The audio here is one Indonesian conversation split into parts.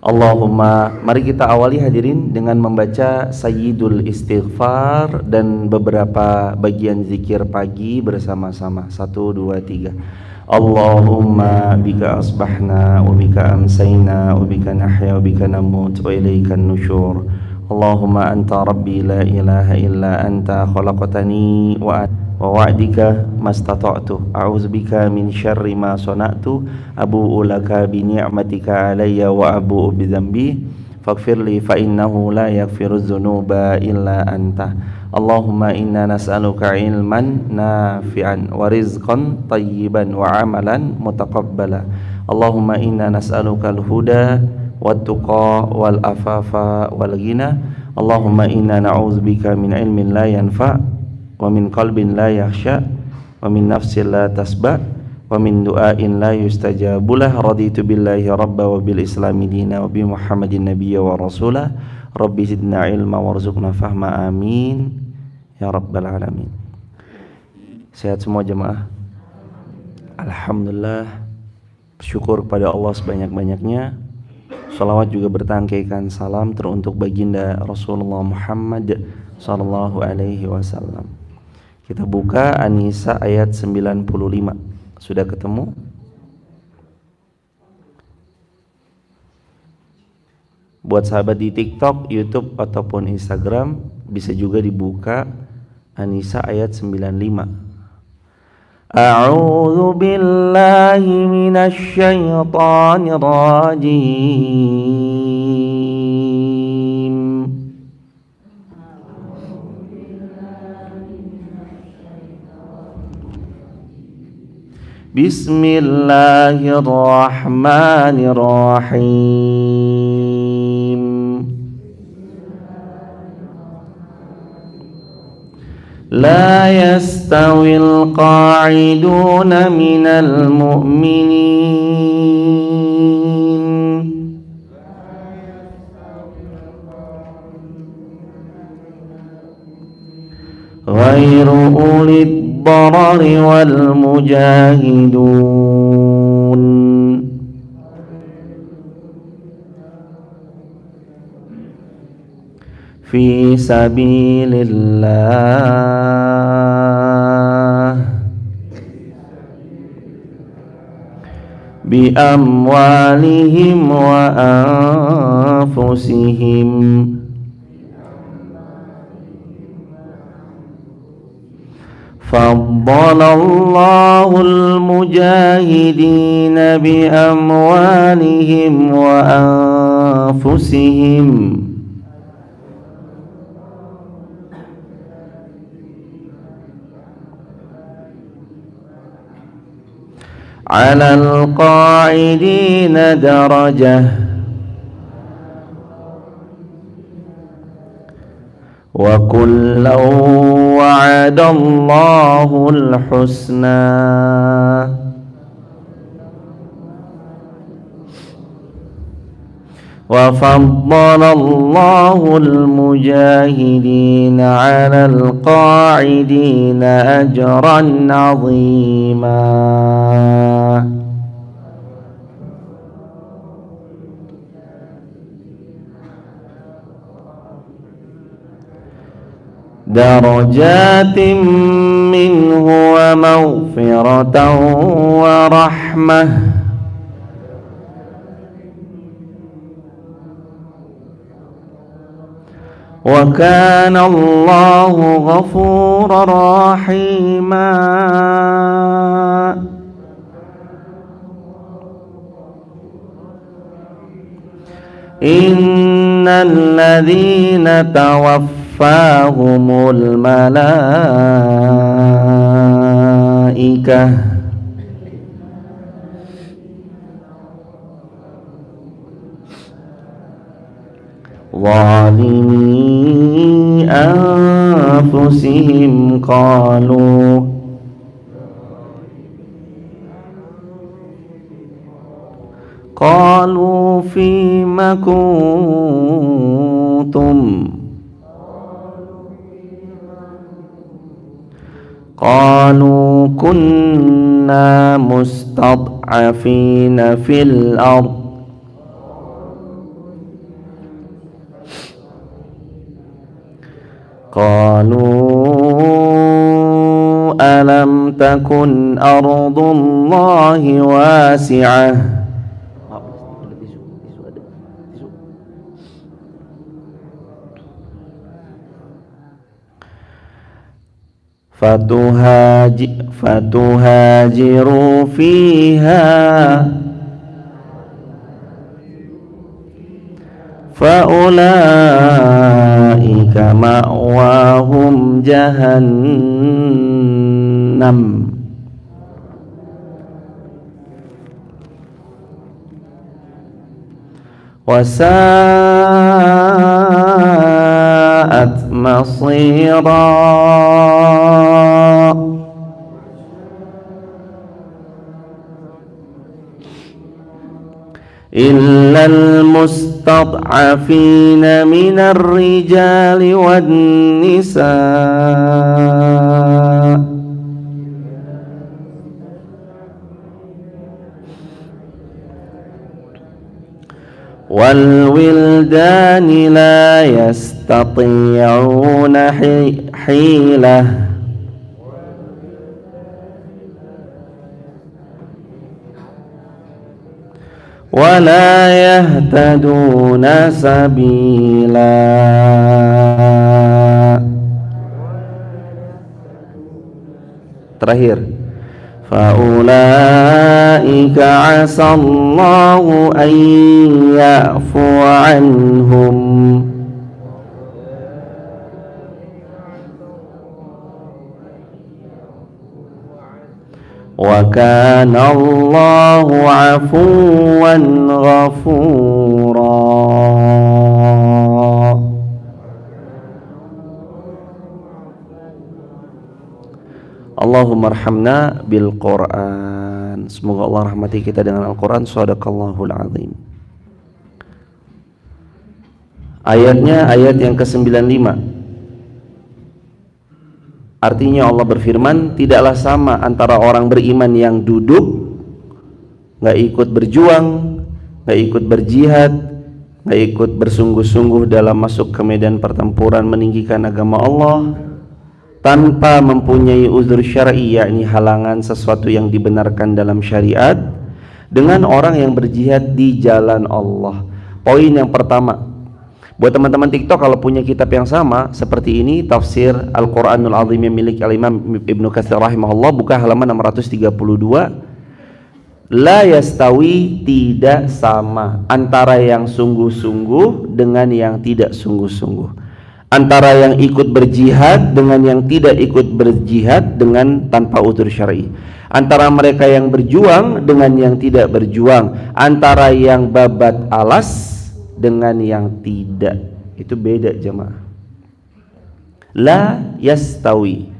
Allahumma, mari kita awali hadirin dengan membaca Sayyidul Istighfar dan beberapa bagian zikir pagi bersama-sama. 1, 2, 3. Allahumma bika asbahna wa bika amsayna wa bika nahya wa bika namut wa ilaikan nusyur. Allahumma anta rabbi la ilaha illa anta khalaqtani wa wa'dika mastata'tu a'udzubika min syarri ma sana'tu abu'u laka bi ni'matika alayya wa abu'u bi dzambi faghfirli fa innahu la yaghfirudz dzunuba illa anta. Allahumma inna nas'aluka ilman nafi'an wa rizqan tayyiban wa amalan mutaqabbala. Allahumma inna nas'aluka al-huda wat tuqa wal afafa wal ghina. Allahumma inna na'udzubika min ilmin la yanfa' wa min qalbin la yakhsha wa min nafsin la tasba wa min du'ain la yustajabulah. Raditu billahi rabba wa bil islami dina wa bi muhammadin nabiyya wa rasulah. Rabbi zidna ilma warzuqna fahma, amin ya rabbal alamin. Sehat semua jemaah? Alhamdulillah, bersyukur kepada Allah sebanyak-banyaknya. Salawat juga bertangkaikan salam teruntuk baginda Rasulullah Muhammad sallallahu alaihi wasallam. Kita buka An-Nisa ayat 95. Sudah ketemu? Buat sahabat di TikTok, YouTube ataupun Instagram bisa juga dibuka An-Nisa ayat 95. A'udzu billahi minasy syaithanir rajim. Bismillahirrahmanirrahim. La yastawil qa'iduna minal mu'minin ghairu ulid darari wal mujahidun fi sabilillah bi amwalihim wa anfusihim faddalallahu al-mujahidina bi amwalihim wa anfusihim ala al-qa'idina darajah wa kullan wa'adallahu al-husna wa faddalallahu al-mujahidina 'ala al-qa'idina ajran 'azima. Darajatin minhu wa maghfiratan wa rahmah wa kana Allahu ghafuran rahima. Innal ladzina tawaffahumul malaikah zalimi anfusihim qalu fima kuntum qalu kunna mustad'afina fil ard Qalu alam takun ardullahi wasi'ah. Fatuhajiru fiha faulaika ma'wahum jahannam wasa'at masira. Illal mustad'afina minar rijali wan nisa wal wildani la yastati'una hilah wala yahtaduna sabila. Terakhir, faulaika asallahu an ya'fu anhum wa kana Allahu afuwan ghafura. Allahumma arhamna bil Qur'an. Semoga Allah rahmati kita dengan Al-Qur'an. Shadaqallahul azim. Ayatnya ayat yang ke-95. Artinya Allah berfirman, tidaklah sama antara orang beriman yang duduk, gak ikut berjuang, gak ikut berjihad, gak ikut bersungguh-sungguh dalam masuk ke medan pertempuran meninggikan agama Allah, tanpa mempunyai uzur syar'i, yakni halangan sesuatu yang dibenarkan dalam syariat, dengan orang yang berjihad di jalan Allah. Poin yang pertama, buat teman-teman TikTok, kalau punya kitab yang sama seperti ini, tafsir Al-Quranul Azim yang milik Al-Imam Ibnu Katsir rahimahullah, buka halaman 632. La yastawi, tidak sama antara yang sungguh-sungguh dengan yang tidak sungguh-sungguh, antara yang ikut berjihad dengan yang tidak ikut berjihad dengan tanpa uzur syar'i, antara mereka yang berjuang dengan yang tidak berjuang, antara yang babat alas dengan yang tidak. Itu beda jemaah. La yastawi.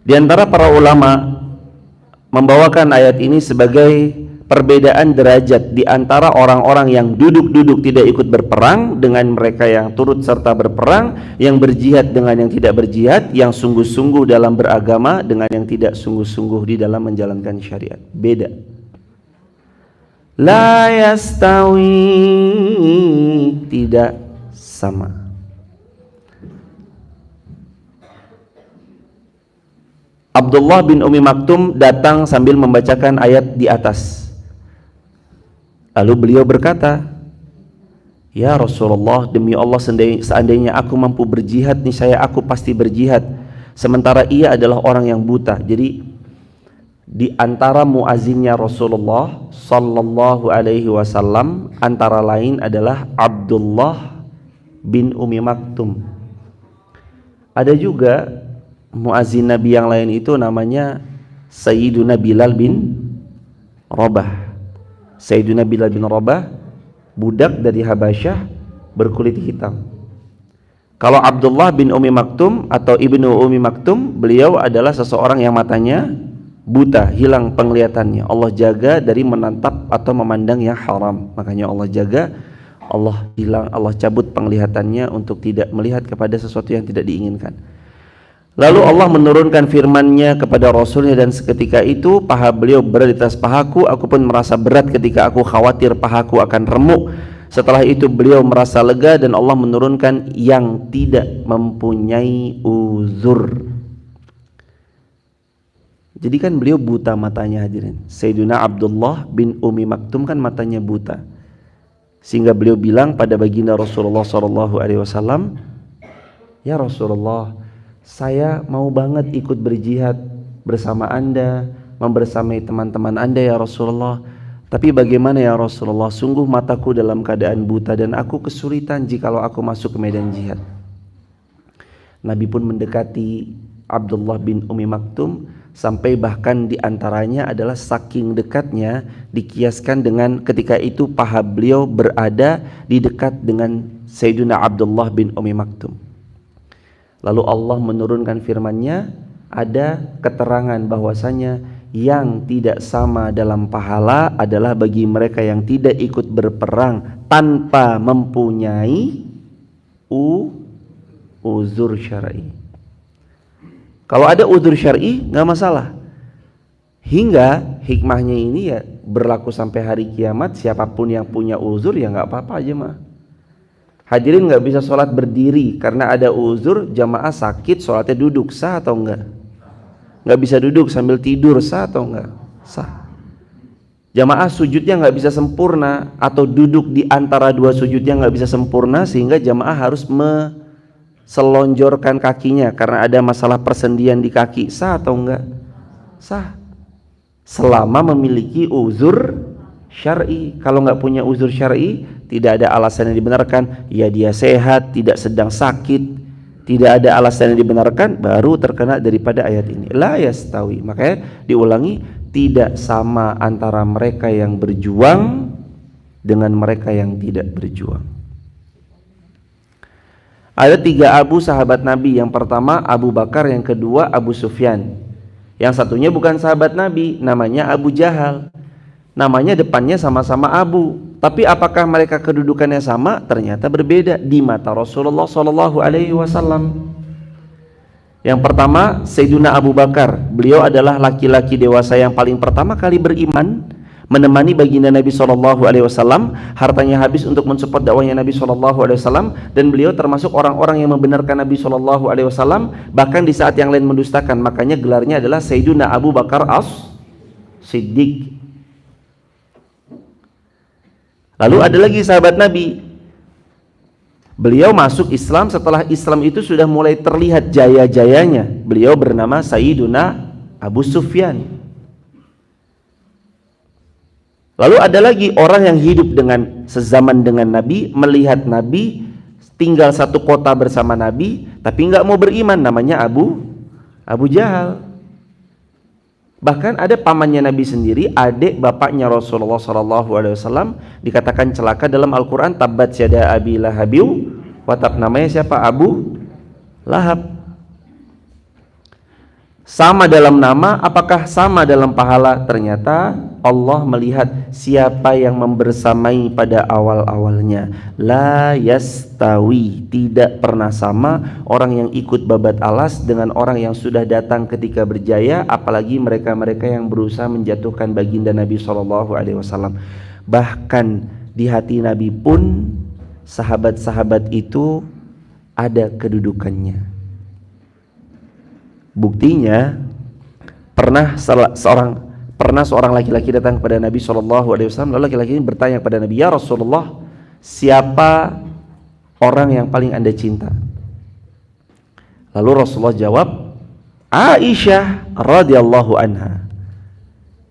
Di antara para ulama membawakan ayat ini sebagai perbedaan derajat di antara orang-orang yang duduk-duduk tidak ikut berperang dengan mereka yang turut serta berperang, yang berjihad dengan yang tidak berjihad, yang sungguh-sungguh dalam beragama dengan yang tidak sungguh-sungguh di dalam menjalankan syariat. Beda. La yastawi, tidak sama. Abdullah bin Umi Maktum datang sambil membacakan ayat di atas. Lalu beliau berkata, "Ya Rasulullah, demi Allah, seandainya aku mampu berjihad, niscaya aku pasti berjihad." Sementara ia adalah orang yang buta. Jadi di antara muazinnya Rasulullah sallallahu alaihi wasallam antara lain adalah Abdullah bin Umi Maktum. Ada juga muazin Nabi yang lain itu namanya Sayyiduna Bilal bin Rabah. Sayyiduna Bilal bin Rabah, budak dari Habasyah berkulit hitam. Kalau Abdullah bin Umi Maktum atau Ibnu Umi Maktum, beliau adalah seseorang yang matanya buta, hilang penglihatannya. Allah jaga dari menatap atau memandang yang haram. Makanya Allah jaga, Allah cabut penglihatannya untuk tidak melihat kepada sesuatu yang tidak diinginkan. Lalu Allah menurunkan firman-Nya kepada Rasulnya, dan seketika itu paha beliau berada di atas pahaku. Aku pun merasa berat ketika aku khawatir pahaku akan remuk Setelah itu beliau merasa lega dan Allah menurunkan yang tidak mempunyai uzur. Jadi kan beliau buta matanya hadirin. Sayyidina Abdullah bin Ummi Maktum kan matanya buta. Sehingga beliau bilang pada baginda Rasulullah SAW, "Ya Rasulullah, saya mau banget ikut berjihad bersama Anda, membersamai teman-teman Anda ya Rasulullah. Tapi bagaimana ya Rasulullah, sungguh mataku dalam keadaan buta dan aku kesulitan jikalau aku masuk ke medan jihad." Nabi pun mendekati Abdullah bin Ummi Maktum sampai bahkan diantaranya adalah saking dekatnya dikiaskan dengan ketika itu paha beliau berada di dekat dengan Sayyidina Abdullah bin Ummi Maktum. Lalu Allah menurunkan firman-Nya, ada keterangan bahwasanya yang tidak sama dalam pahala adalah bagi mereka yang tidak ikut berperang tanpa mempunyai uzur syar'i. Kalau ada uzur syar'i nggak masalah. Hingga hikmahnya ini ya berlaku sampai hari kiamat, siapapun yang punya uzur ya nggak apa-apa aja mah. Hadirin nggak bisa sholat berdiri karena ada uzur, jamaah sakit sholatnya duduk, sah atau enggak? Nggak bisa duduk sambil tidur, sah atau enggak? Sah. Jamaah sujudnya nggak bisa sempurna atau duduk di antara dua sujudnya nggak bisa sempurna sehingga jamaah harus selonjorkan kakinya karena ada masalah persendian di kaki, sah atau enggak? Sah. Selama memiliki uzur syar'i. Kalau nggak punya uzur syar'i, tidak ada alasan yang dibenarkan, ya dia sehat, tidak sedang sakit, tidak ada alasan yang dibenarkan, baru terkena daripada ayat ini. La yastawi. Makanya diulangi, tidak sama antara mereka yang berjuang dengan mereka yang tidak berjuang. Ada 3 Abu sahabat Nabi. Yang pertama Abu Bakar, yang kedua Abu Sufyan. Yang satunya bukan sahabat Nabi, namanya Abu Jahal. Namanya depannya sama-sama Abu, tapi apakah mereka kedudukannya sama? Ternyata berbeda di mata Rasulullah SAW. Yang pertama Sayyidina Abu Bakar. Beliau adalah laki-laki dewasa yang paling pertama kali beriman, menemani baginda Nabi SAW. Hartanya habis untuk mensupport dakwahnya Nabi SAW, dan beliau termasuk orang-orang yang membenarkan Nabi SAW, bahkan di saat yang lain mendustakan. Makanya gelarnya adalah Sayyidina Abu Bakar As-Siddiq. Lalu ada lagi sahabat Nabi. Beliau masuk Islam setelah Islam itu sudah mulai terlihat jaya-jayanya. Beliau bernama Sayyiduna Abu Sufyan. Lalu ada lagi orang yang hidup dengan sezaman dengan Nabi, melihat Nabi, tinggal satu kota bersama Nabi, tapi nggak mau beriman, namanya Abu Jahal. Bahkan ada pamannya Nabi sendiri, adik bapaknya Rasulullah SAW, dikatakan celaka dalam Al-Quran, tabbat yada abi lahabiu watab. Namanya siapa? Abu Lahab. Sama dalam nama, apakah sama dalam pahala? Ternyata Allah melihat siapa yang membersamai pada awal-awalnya. La yastawi, tidak pernah sama orang yang ikut babat alas dengan orang yang sudah datang ketika berjaya, apalagi mereka-mereka yang berusaha menjatuhkan baginda Nabi SAW. Bahkan di hati Nabi pun sahabat-sahabat itu ada kedudukannya. Buktinya pernah seorang laki-laki datang kepada Nabi SAW. Lalu laki-laki ini bertanya kepada Nabi, "Ya Rasulullah, siapa orang yang paling Anda cinta?" Lalu Rasulullah jawab, "Aisyah radhiyallahu anha."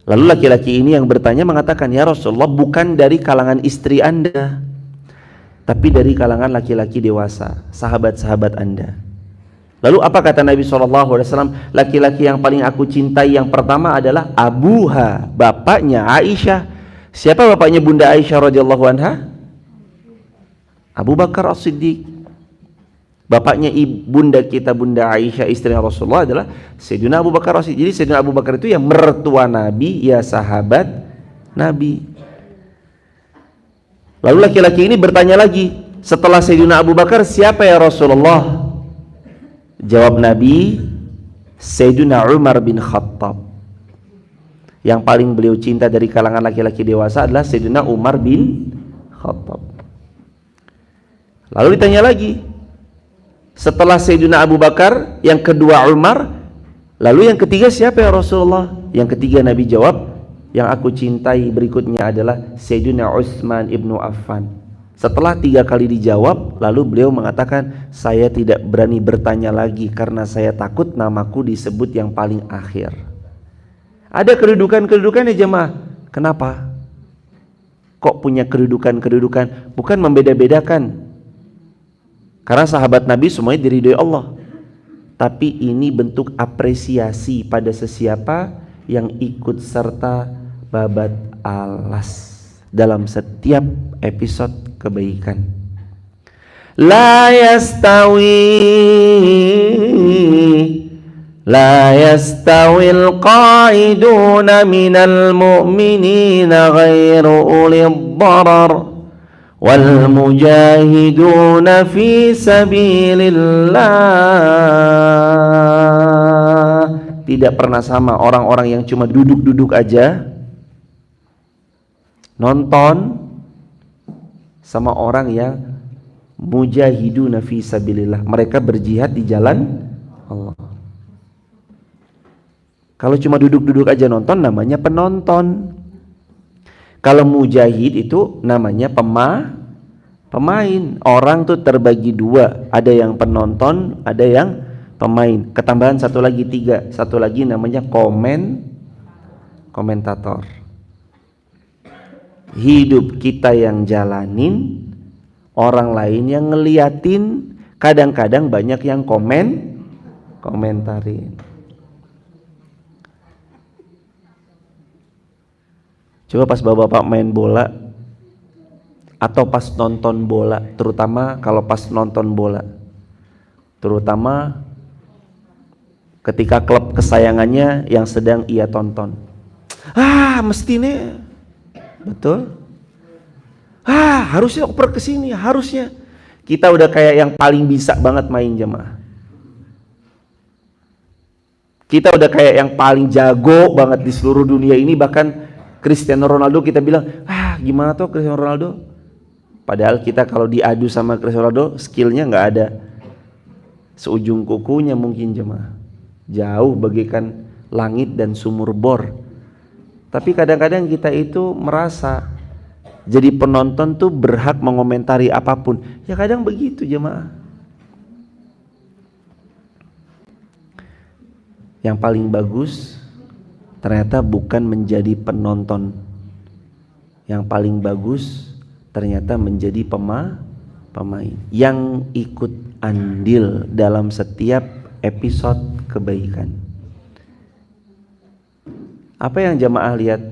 Lalu laki-laki ini yang bertanya mengatakan, "Ya Rasulullah, bukan dari kalangan istri Anda, tapi dari kalangan laki-laki dewasa, sahabat-sahabat Anda." Lalu apa kata Nabi SAW? Laki-laki yang paling aku cintai yang pertama adalah abuha, bapaknya Aisyah. Siapa bapaknya Bunda Aisyah radhiyallahu anha? Abu Bakar As-Siddiq. Bapaknya bunda kita, Bunda Aisyah istri Rasulullah, adalah Sayyidina Abu Bakar As-Siddiq. Jadi Sayyidina Abu Bakar itu ya mertua Nabi, ya sahabat Nabi. Lalu laki-laki ini bertanya lagi, setelah Sayyidina Abu Bakar siapa ya Rasulullah? Jawab Nabi, Sayyidina Umar bin Khattab. Yang paling beliau cinta dari kalangan laki-laki dewasa adalah Sayyidina Umar bin Khattab. Lalu ditanya lagi, setelah Sayyidina Abu Bakar, yang kedua Umar, lalu yang ketiga siapa ya Rasulullah? Yang ketiga Nabi jawab, yang aku cintai berikutnya adalah Sayyidina Utsman ibnu Affan. Setelah 3 kali dijawab, lalu beliau mengatakan, saya tidak berani bertanya lagi karena saya takut namaku disebut yang paling akhir. Ada kedudukan-kedudukan ya jemaah. Kenapa? Kok punya kedudukan-kedudukan? Bukan membeda-bedakan. Karena sahabat Nabi semuanya diridhoi Allah. Tapi ini bentuk apresiasi pada sesiapa yang ikut serta babat alas dalam setiap episode kebaikan. La yastawil qa'iduna minal mu'minina ghairu ulil darar wal mujahiduna fi sabilillah. Tidak pernah sama orang-orang yang cuma duduk-duduk aja nonton sama orang yang mujahiduna fi sabilillah, mereka berjihad di jalan Allah. Kalau cuma duduk-duduk aja nonton namanya penonton. Kalau mujahid itu namanya pemain. Orang tuh terbagi 2, ada yang penonton, ada yang pemain. Ketambahan satu lagi 3, satu lagi namanya komentator. Hidup kita yang jalanin, orang lain yang ngeliatin, kadang-kadang banyak yang komentarin. Coba pas bapak-bapak main bola atau pas nonton bola, terutama kalau pas nonton bola, terutama ketika klub kesayangannya yang sedang ia tonton, mestinya betul, harusnya oper kesini, harusnya kita udah kayak yang paling bisa banget main jemaah. Kita udah kayak yang paling jago banget di seluruh dunia ini. Bahkan Cristiano Ronaldo kita bilang, gimana tuh Cristiano Ronaldo? Padahal kita kalau diadu sama Cristiano Ronaldo, skillnya nggak ada seujung kukunya mungkin jemaah, jauh bagaikan langit dan sumur bor. Tapi kadang-kadang kita itu merasa jadi penonton tuh berhak mengomentari apapun. Ya kadang begitu jemaah. Yang paling bagus ternyata bukan menjadi penonton. Yang paling bagus ternyata menjadi pemain yang ikut andil dalam setiap episode kebaikan. Apa yang jamaah lihat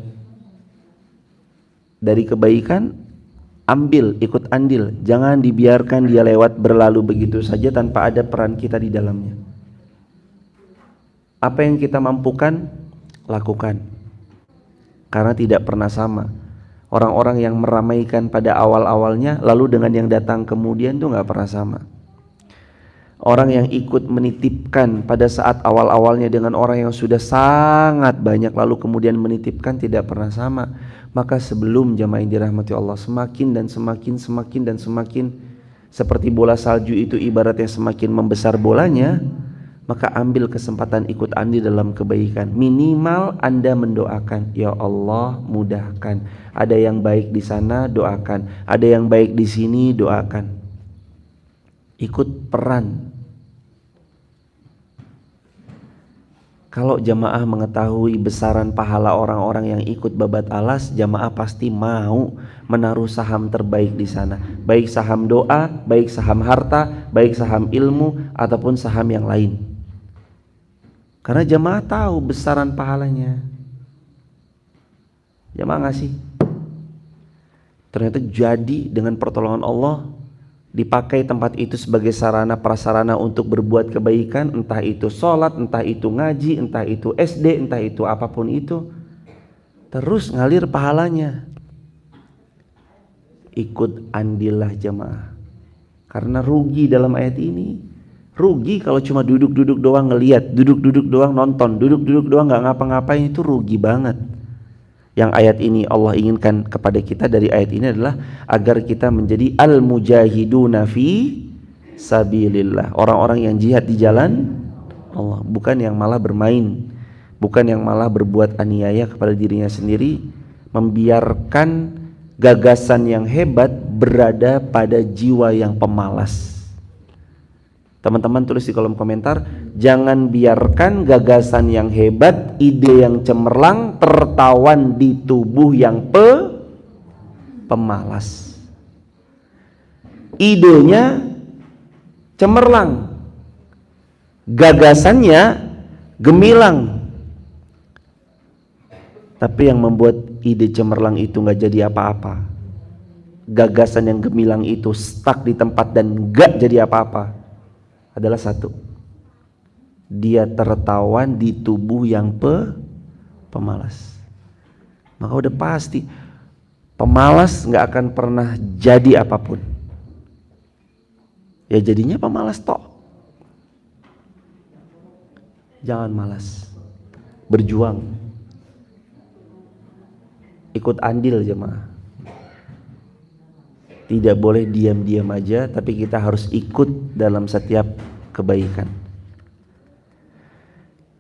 dari kebaikan? Ambil, ikut andil. Jangan dibiarkan dia lewat berlalu begitu saja tanpa ada peran kita di dalamnya. Apa yang kita mampukan, lakukan. Karena tidak pernah sama. Orang-orang yang meramaikan pada awal-awalnya, lalu dengan yang datang kemudian itu gak pernah sama. Orang yang ikut menitipkan pada saat awal-awalnya dengan orang yang sudah sangat banyak lalu kemudian menitipkan tidak pernah sama. Maka sebelum jamaah yang dirahmati Allah, semakin dan semakin seperti bola salju itu ibaratnya semakin membesar bolanya, maka ambil kesempatan ikut andil dalam kebaikan. Minimal Anda mendoakan, ya Allah mudahkan. Ada yang baik di sana, doakan. Ada yang baik di sini, doakan. Ikut peran. Kalau jamaah mengetahui besaran pahala orang-orang yang ikut babat alas, jamaah pasti mau menaruh saham terbaik di sana. Baik saham doa, baik saham harta, baik saham ilmu, ataupun saham yang lain. Karena jamaah tahu besaran pahalanya. Jamaah ngasih. Ternyata jadi dengan pertolongan Allah, dipakai tempat itu sebagai sarana prasarana untuk berbuat kebaikan, entah itu sholat, entah itu ngaji, entah itu SD, entah itu apapun itu, terus ngalir pahalanya. Ikut andillah jamaah, karena rugi dalam ayat ini. Rugi kalau cuma duduk-duduk doang ngelihat, duduk-duduk doang nonton, duduk-duduk doang gak ngapa-ngapain, itu rugi banget. Yang ayat ini Allah inginkan kepada kita dari ayat ini adalah agar kita menjadi al-mujahiduna fi sabilillah, orang-orang yang jihad di jalan Allah, bukan yang malah bermain, bukan yang malah berbuat aniaya kepada dirinya sendiri, membiarkan gagasan yang hebat berada pada jiwa yang pemalas. Teman-teman tulis di kolom komentar, jangan biarkan gagasan yang hebat, ide yang cemerlang tertawan di tubuh yang pemalas. Idenya cemerlang, gagasannya gemilang, tapi yang membuat ide cemerlang itu nggak jadi apa-apa, gagasan yang gemilang itu stuck di tempat dan nggak jadi apa-apa, adalah satu, dia tertawan di tubuh yang pemalas. Maka udah pasti pemalas nggak akan pernah jadi apapun. Ya jadinya pemalas tok. Jangan malas, berjuang, ikut andil jemaah. Tidak boleh diam-diam aja, tapi kita harus ikut dalam setiap kebaikan.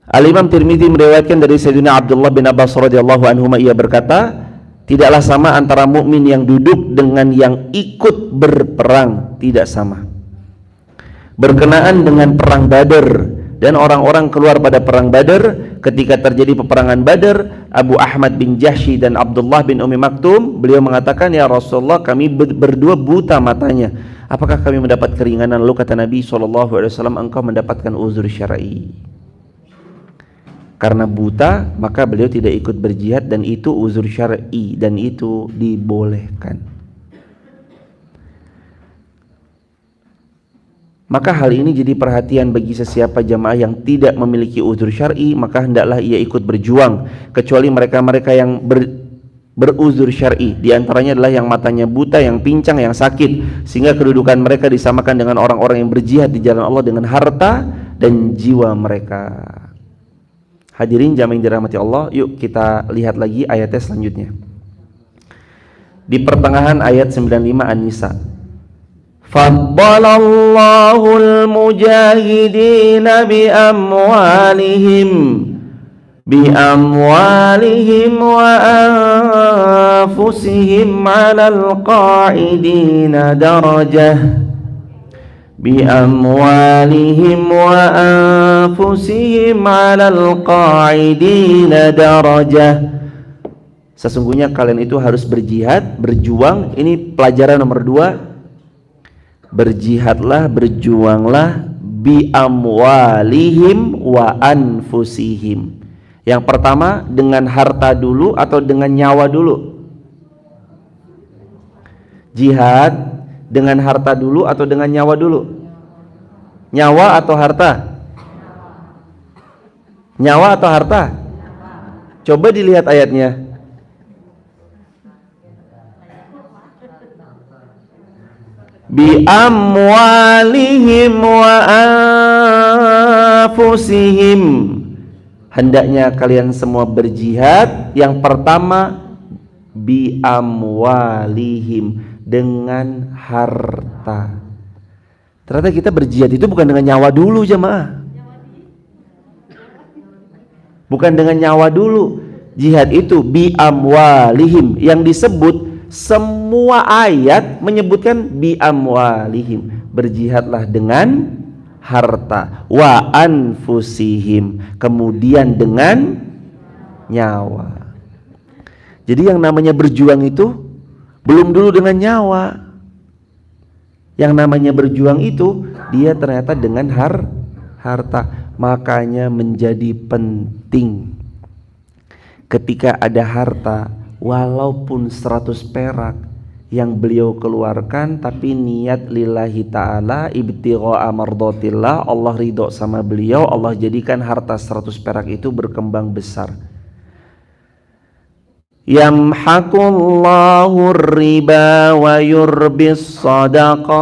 Al-Imam Tirmidzi meriwayatkan dari Sayyidina Abdullah bin Abbas radhiyallahu anhu, ia berkata, tidaklah sama antara mukmin yang duduk dengan yang ikut berperang, tidak sama. Berkenaan dengan perang Badar dan orang-orang keluar pada perang Badar, ketika terjadi peperangan Badar, Abu Ahmad bin Jahsy dan Abdullah bin Ummi Maktum, beliau mengatakan, ya Rasulullah, kami berdua buta matanya, apakah kami mendapat keringanan? Lalu kata Nabi SAW, engkau mendapatkan uzur syar'i. Karena buta, maka beliau tidak ikut berjihad, dan itu uzur syar'i, dan itu dibolehkan. Maka hal ini jadi perhatian bagi sesiapa jamaah yang tidak memiliki uzur syar'i, maka hendaklah ia ikut berjuang, kecuali mereka-mereka yang beruzur syar'i. Di antaranya adalah yang matanya buta, yang pincang, yang sakit, sehingga kedudukan mereka disamakan dengan orang-orang yang berjihad di jalan Allah dengan harta dan jiwa mereka. Hadirin jamaah yang dirahmati Allah, yuk kita lihat lagi ayatnya selanjutnya. Di pertengahan ayat 95 An-Nisa, faddalallahu al-mujahidina biamwalihim wa anfusihim 'alal qa'idina darajah biamwalihim wa anfusihim 'alal qa'idina darajah. Sesungguhnya kalian itu harus berjihad, berjuang. Ini pelajaran nomor 2. Berjihadlah, berjuanglah bi amwalihim wa anfusihim. Yang pertama, dengan harta dulu atau dengan nyawa dulu? Jihad dengan harta dulu atau dengan nyawa dulu? Nyawa atau harta? Nyawa atau harta? Coba dilihat ayatnya. Bi amwalihim wa anfusihim. Hendaknya kalian semua berjihad. Yang pertama, bi amwalihim, dengan harta. Ternyata kita berjihad itu bukan dengan nyawa dulu jemaah. Bukan dengan nyawa dulu. Jihad itu bi amwalihim. Yang disebut semua ayat menyebutkan bi amwalihim, berjihadlah dengan harta, wa anfusihim, kemudian dengan nyawa. Jadi yang namanya berjuang itu belum dulu dengan nyawa. Yang namanya berjuang itu dia ternyata dengan harta. Makanya menjadi penting ketika ada harta, walaupun 100 perak yang beliau keluarkan, tapi niat lillahi ta'ala, ibtigha'a mardatillah, Allah ridho sama beliau, Allah jadikan harta 100 perak itu berkembang besar. Yamhaqullahu riba wa yurbis sadaqat.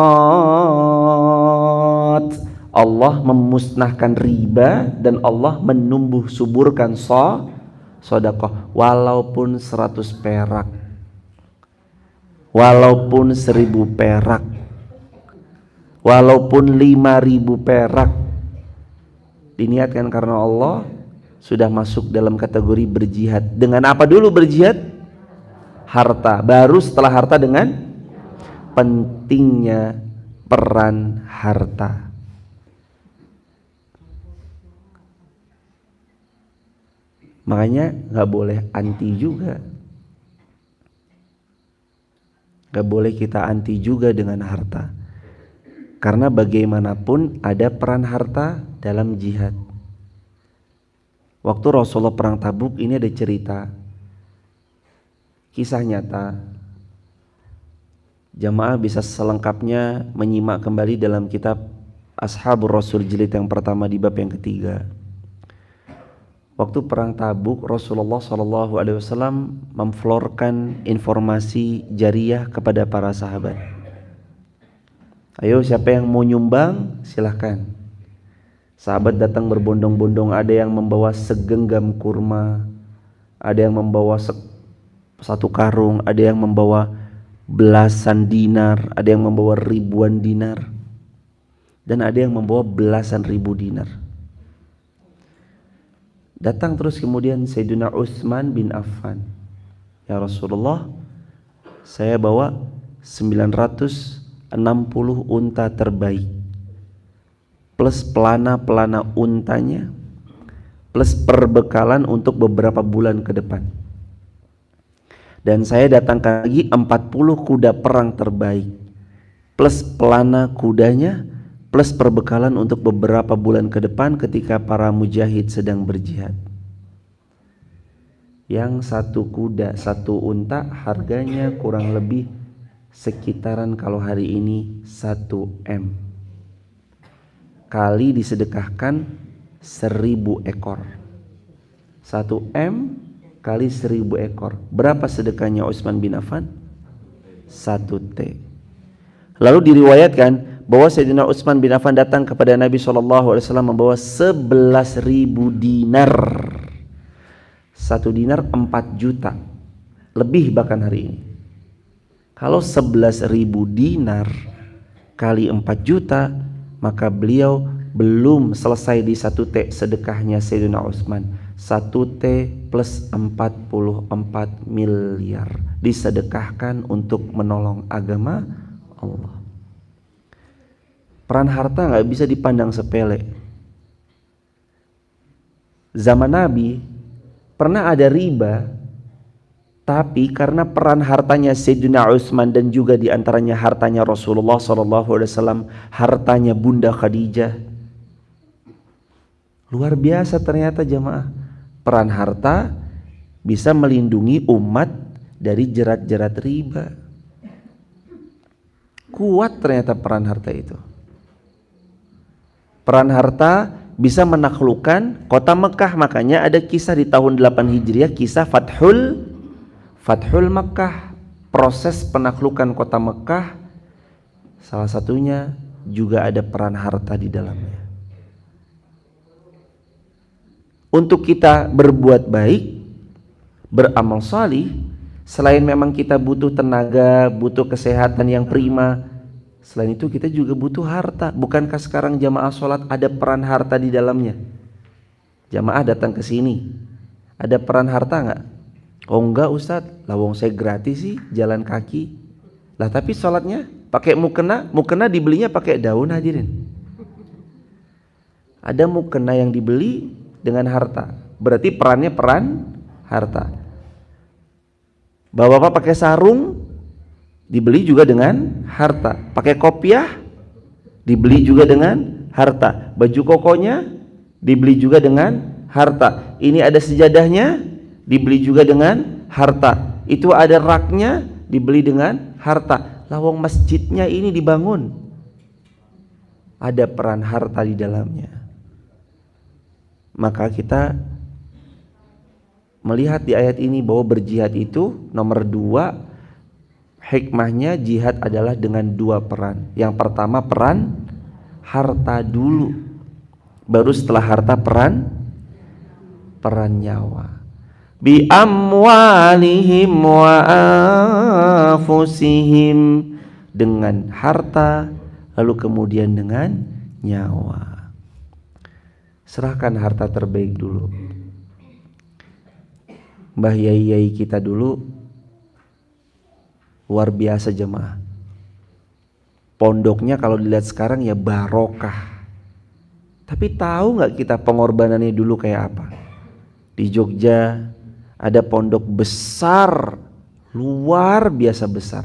Allah memusnahkan riba dan Allah menumbuh suburkan sodakoh, walaupun 100 perak, walaupun 1000 perak, walaupun 5000 perak, diniatkan karena Allah, sudah masuk dalam kategori berjihad. Dengan apa dulu berjihad? Harta. Baru setelah harta dengan pentingnya peran harta. Makanya gak boleh anti juga, gak boleh kita anti juga dengan harta, karena bagaimanapun ada peran harta dalam jihad. Waktu Rasulullah perang Tabuk, ini ada cerita, kisah nyata. Jamaah bisa selengkapnya menyimak kembali dalam kitab Ashabur Rasul jilid yang pertama di bab yang ketiga. Waktu perang Tabuk, Rasulullah SAW memflorkan informasi jariah kepada para sahabat. Ayo, siapa yang mau nyumbang silahkan. Sahabat datang berbondong-bondong, ada yang membawa segenggam kurma, ada yang membawa satu karung, ada yang membawa belasan dinar, ada yang membawa ribuan dinar, dan ada yang membawa belasan ribu dinar. Datang terus kemudian Sayyidina Utsman bin Affan, ya Rasulullah, saya bawa 960 unta terbaik, plus pelana-pelana untanya, plus perbekalan untuk beberapa bulan ke depan. Dan saya datangkan lagi 40 kuda perang terbaik, plus pelana kudanya, plus perbekalan untuk beberapa bulan ke depan ketika para mujahid sedang berjihad. Yang satu kuda, satu unta harganya kurang lebih sekitaran kalau hari ini 1 M. Kali disedekahkan 1000 ekor. 1 M kali 1000 ekor. Berapa sedekahnya Utsman bin Affan? 1 T. Lalu diriwayatkan bahwa Sayyidina Utsman bin Affan datang kepada Nabi SAW membawa 11.000 dinar. 1 dinar 4 juta. Lebih bahkan hari ini. Kalau 11.000 dinar kali 4 juta, maka beliau belum selesai di 1 T sedekahnya Sayyidina Utsman. 1 T plus 44 miliar disedekahkan untuk menolong agama Allah. Peran harta gak bisa dipandang sepele. Zaman Nabi pernah ada riba, tapi karena peran hartanya Sayyidina Utsman dan juga diantaranya hartanya Rasulullah SAW, hartanya Bunda Khadijah, luar biasa ternyata jamaah. Peran harta bisa melindungi umat dari jerat-jerat riba. Kuat ternyata peran harta itu. Peran harta bisa menaklukkan kota Mekah. Makanya ada kisah di tahun 8 Hijriah, kisah Fathul Mekah, proses penaklukan kota Mekah. Salah satunya juga ada peran harta di dalamnya. Untuk kita berbuat baik, beramal salih, selain memang kita butuh tenaga, butuh kesehatan yang prima, selain itu kita juga butuh harta. Bukankah sekarang jamaah sholat ada peran harta di dalamnya? Jamaah datang ke sini, ada peran harta nggak? Oh enggak Ustadz, lah wong saya gratis sih jalan kaki. Lah tapi sholatnya pakai mukena dibelinya pakai daun hadirin. Ada mukena yang dibeli dengan harta, berarti perannya peran harta. Bapak-bapak pakai sarung dibeli juga dengan harta, pakai kopiah dibeli juga dengan harta, baju kokonya dibeli juga dengan harta, ini ada sejadahnya dibeli juga dengan harta, itu ada raknya dibeli dengan harta. Lawang masjidnya ini dibangun, ada peran harta di dalamnya. Maka kita melihat di ayat ini bahwa berjihad itu nomor 2, hikmahnya jihad adalah dengan 2 peran. Yang pertama peran harta dulu, baru setelah harta peran nyawa. bi amwalihim wa anfusihim, dengan harta, lalu kemudian dengan nyawa. Serahkan harta terbaik dulu. Mbah yai kita dulu luar biasa jemaah. Pondoknya kalau dilihat sekarang ya barokah. Tapi tahu nggak kita pengorbanannya dulu kayak apa? Di Jogja ada pondok besar, luar biasa besar.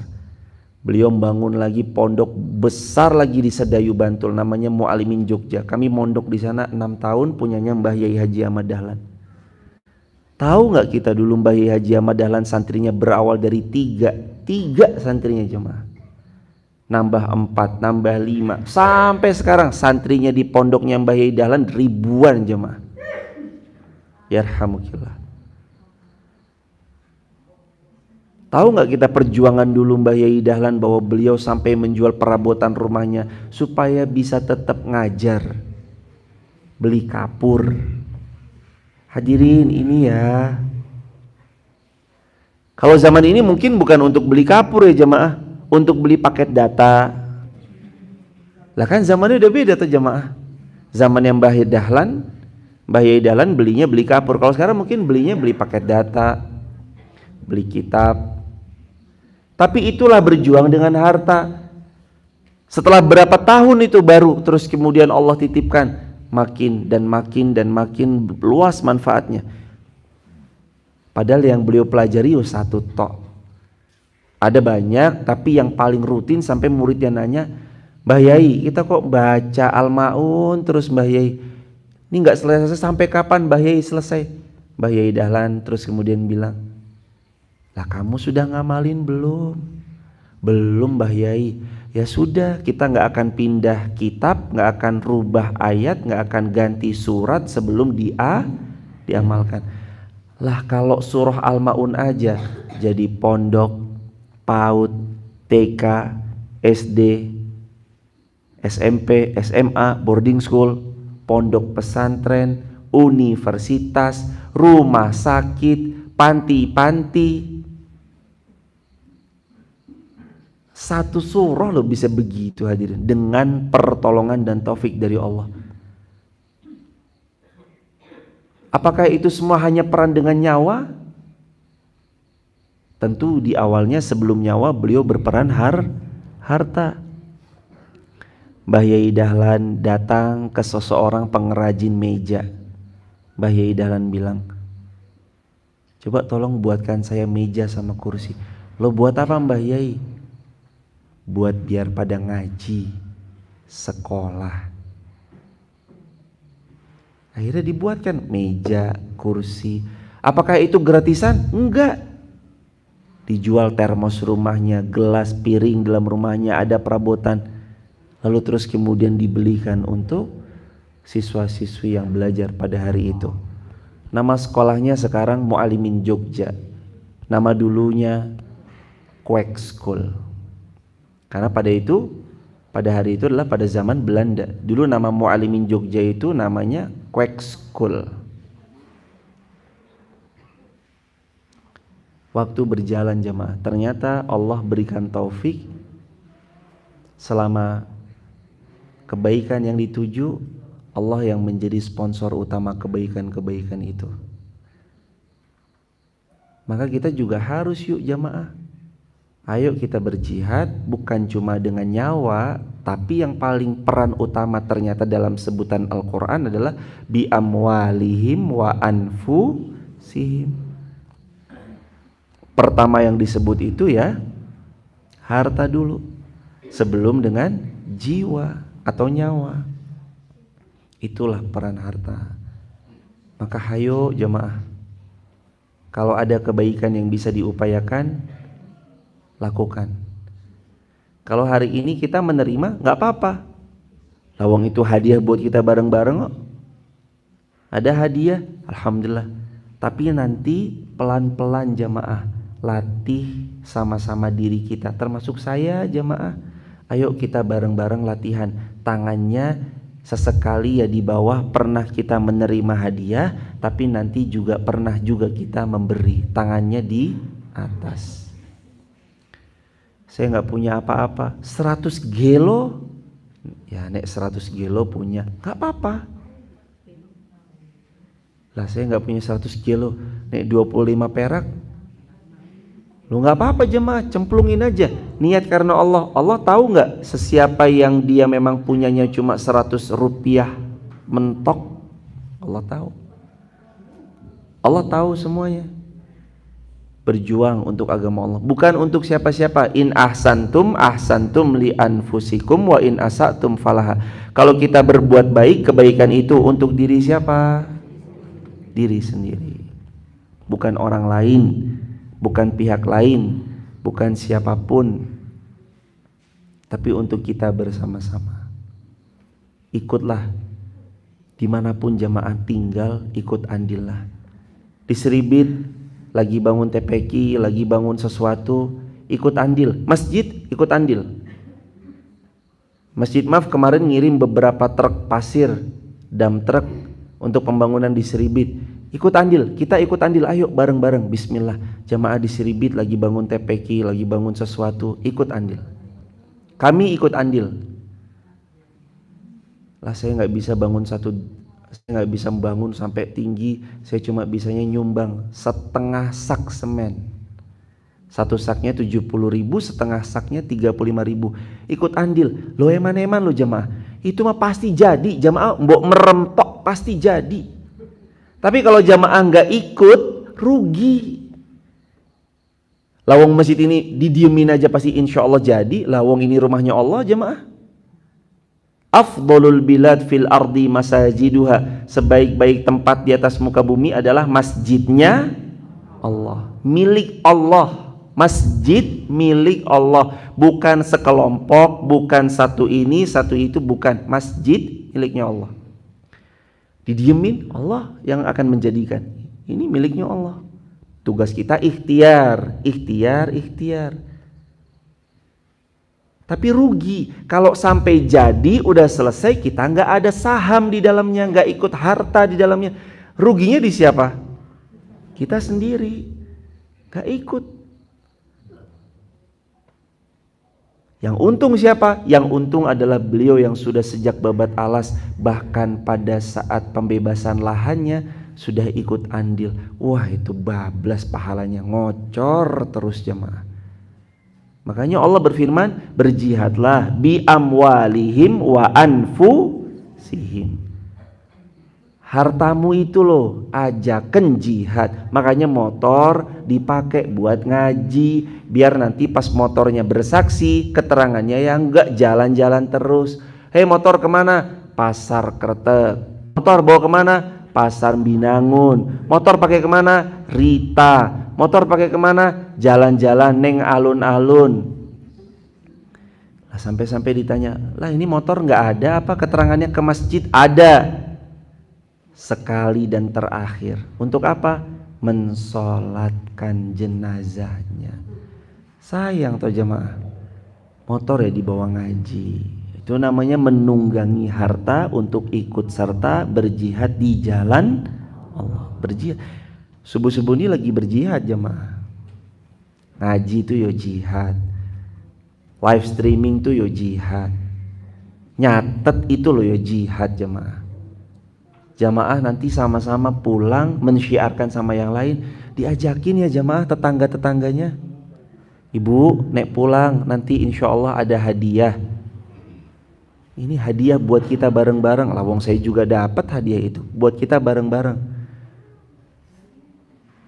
Beliau bangun lagi pondok besar lagi di Sedayu Bantul, namanya Mu'alimin Jogja. Kami mondok di sana 6 tahun, punyanya Mbah Yai Haji Ahmad Dahlan. Tahu nggak kita dulu Mbah Yai Haji Ahmad Dahlan santrinya berawal dari 3 santrinya jemaah. Nambah 4, nambah 5, sampai sekarang santrinya di pondoknya Mbah Yai Dahlan ribuan jemaah. Yarhamukillah. Tahu nggak kita perjuangan dulu Mbah Yai Dahlan bahwa beliau sampai menjual perabotan rumahnya supaya bisa tetap ngajar, beli kapur. Hadirin ini ya. Kalau zaman ini mungkin bukan untuk beli kapur ya jemaah, untuk beli paket data. Lah kan zamannya udah beda tuh jemaah. Zamannya Mbah Yai Dahlan belinya beli kapur. Kalau sekarang mungkin belinya beli paket data, beli kitab. Tapi itulah berjuang dengan harta. Setelah berapa tahun itu baru terus kemudian Allah titipkan makin dan makin luas manfaatnya. Padahal yang beliau pelajari satu tok. Ada banyak, tapi yang paling rutin sampai muridnya nanya, Mbah Yai, kita kok baca Al-Ma'un terus Mbah Yai, ini nggak selesai, sampai kapan Mbah Yai selesai? Mbah Yai Dahlan terus kemudian bilang, lah kamu sudah ngamalin belum? Belum Mbah Yai. Ya sudah, kita nggak akan pindah kitab, nggak akan rubah ayat, nggak akan ganti surat sebelum diamalkan. Lah kalau surah Al-Ma'un aja jadi pondok, PAUD, TK, SD, SMP, SMA, boarding school, pondok pesantren, universitas, rumah sakit, panti-panti. Satu surah loh bisa begitu hadirin, dengan pertolongan dan taufik dari Allah. Apakah itu semua hanya peran dengan nyawa? Tentu di awalnya sebelum nyawa beliau berperan harta. Mbah Yai Dahlan datang ke seseorang pengrajin meja. Mbah Yai Dahlan bilang, coba tolong buatkan saya meja sama kursi. Lo buat apa Mbah Yai? Buat biar pada ngaji, sekolah. Akhirnya dibuatkan meja, kursi. Apakah itu gratisan? Enggak. Dijual termos rumahnya, gelas, piring dalam rumahnya, ada perabotan. Lalu terus kemudian dibelikan untuk siswa-siswi yang belajar pada hari itu. Nama sekolahnya sekarang Mu'alimin Jogja. Nama dulunya Kwek School. Karena pada hari itu adalah pada zaman Belanda. Dulu nama Mu'alimin Jogja itu namanya Kwek School. Waktu berjalan jemaah, ternyata Allah berikan taufik, selama kebaikan yang dituju, Allah yang menjadi sponsor utama kebaikan-kebaikan itu. Maka kita juga harus yuk jemaah, ayo kita berjihad, bukan cuma dengan nyawa, tapi yang paling peran utama ternyata dalam sebutan Al-Quran adalah bi amwalihim wa anfusihim. Pertama yang disebut itu ya harta dulu, sebelum dengan jiwa atau nyawa. Itulah peran harta. Maka hayo jemaah, kalau ada kebaikan yang bisa diupayakan, lakukan. Kalau hari ini kita menerima, nggak apa-apa. Lawang itu hadiah buat kita bareng-bareng kok. Ada hadiah, alhamdulillah. Tapi nanti pelan-pelan jemaah, latih sama-sama diri kita, termasuk saya jemaah. Ayo kita bareng-bareng latihan. Tangannya Sesekali ya di bawah pernah kita menerima hadiah, tapi nanti juga pernah juga kita memberi, tangannya di atas. Saya nggak punya apa-apa, 100 gelo, ya nek 100 gelo punya, nggak apa-apa. Lah saya nggak punya 100 gelo, nek 25 perak, lu nggak apa-apa jemaah, cemplungin aja, niat karena Allah. Allah tahu nggak sesiapa yang dia memang punyanya cuma 100 rupiah mentok? Allah tahu. Allah tahu semuanya. Berjuang untuk agama Allah, bukan untuk siapa-siapa. In ahsantum ahsantum li anfusikum wa in asatum falaha. Kalau kita berbuat baik, kebaikan itu untuk diri siapa? Diri sendiri, bukan orang lain, bukan pihak lain, bukan siapapun, tapi untuk kita bersama-sama. Ikutlah dimanapun jamaah tinggal, ikut andillah. Di Seribit lagi bangun TPQ, lagi bangun sesuatu, ikut andil. Masjid ikut andil. Masjid Maf kemarin ngirim beberapa truk pasir, dump truk untuk pembangunan di Seribit. Ikut andil, kita ikut andil, ayo bareng-bareng. Bismillah, jamaah di Seribit lagi bangun TPQ, lagi bangun sesuatu, ikut andil. Kami ikut andil. Lah saya nggak bisa bangun satu, saya nggak bisa membangun sampai tinggi, saya cuma bisanya nyumbang setengah sak semen. Satu saknya 70.000, setengah saknya 35.000. Ikut andil. Lo eman-eman lo jamaah, itu mah pasti jadi. Jamaah mbok merempok pasti jadi. Tapi kalau jamaah nggak ikut, rugi. Lawang masjid ini didiemin aja pasti insya Allah jadi. Lawang ini rumahnya Allah jamaah. Afdolul bilad fil ardi masajiduha. Sebaik-baik tempat di atas muka bumi adalah masjidnya Allah, milik Allah. Masjid milik Allah, bukan sekelompok, bukan satu ini, satu itu, bukan. Masjid miliknya Allah. Didiemin, Allah yang akan menjadikan. Ini miliknya Allah. Tugas kita ikhtiar, ikhtiar, ikhtiar. Tapi rugi kalau sampai jadi udah selesai kita nggak ada saham di dalamnya, nggak ikut harta di dalamnya. Ruginya di siapa? Kita sendiri, nggak ikut. Yang untung siapa? Yang untung adalah beliau yang sudah sejak babat alas, bahkan pada saat pembebasan lahannya sudah ikut andil. Wah itu bablas pahalanya, ngocor terus jemaah. Makanya Allah berfirman, berjihadlah bi amwalihim wa anfusihim. Hartamu itu loh, ajakan jihad. Makanya motor dipakai buat ngaji, biar nanti pas motornya bersaksi, keterangannya yang enggak jalan-jalan terus. Hei motor kemana? Pasar Kretek. Motor bawa kemana? Pasar Binangun. Motor pakai kemana? Rita. Motor pakai kemana? Jalan-jalan neng alun-alun. Lah sampai-sampai ditanya, lah ini motor nggak ada apa keterangannya ke masjid? Ada. Sekali dan terakhir. Untuk apa? Mensolatkan jenazahnya. Sayang toh jemaah, motor ya dibawa ngaji. Itu namanya menunggangi harta untuk ikut serta berjihad di jalan Allah. Berjihad. Subuh-subuh ini lagi berjihad jemaah. Ngaji itu yo jihad. Live streaming itu yo jihad. Nyatet itu loh yo jihad jemaah. Jamaah nanti sama-sama pulang mensyiarkan sama yang lain, diajakin ya jamaah tetangga-tetangganya, ibu nek pulang nanti insya Allah ada hadiah, ini hadiah buat kita bareng-bareng. Lawang saya juga dapat hadiah itu buat kita bareng-bareng.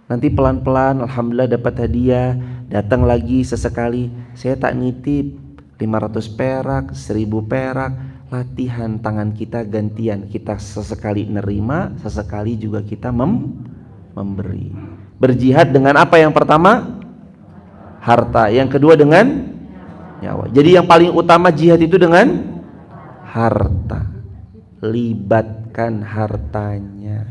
Nanti pelan-pelan alhamdulillah dapat hadiah, datang lagi sesekali, saya tak nitip 500 perak, 1000 perak. Latihan tangan kita gantian, kita sesekali nerima, sesekali juga kita memberi. Berjihad dengan apa yang pertama? Harta. Yang kedua dengan nyawa. Jadi yang paling utama jihad itu dengan harta. Libatkan hartanya,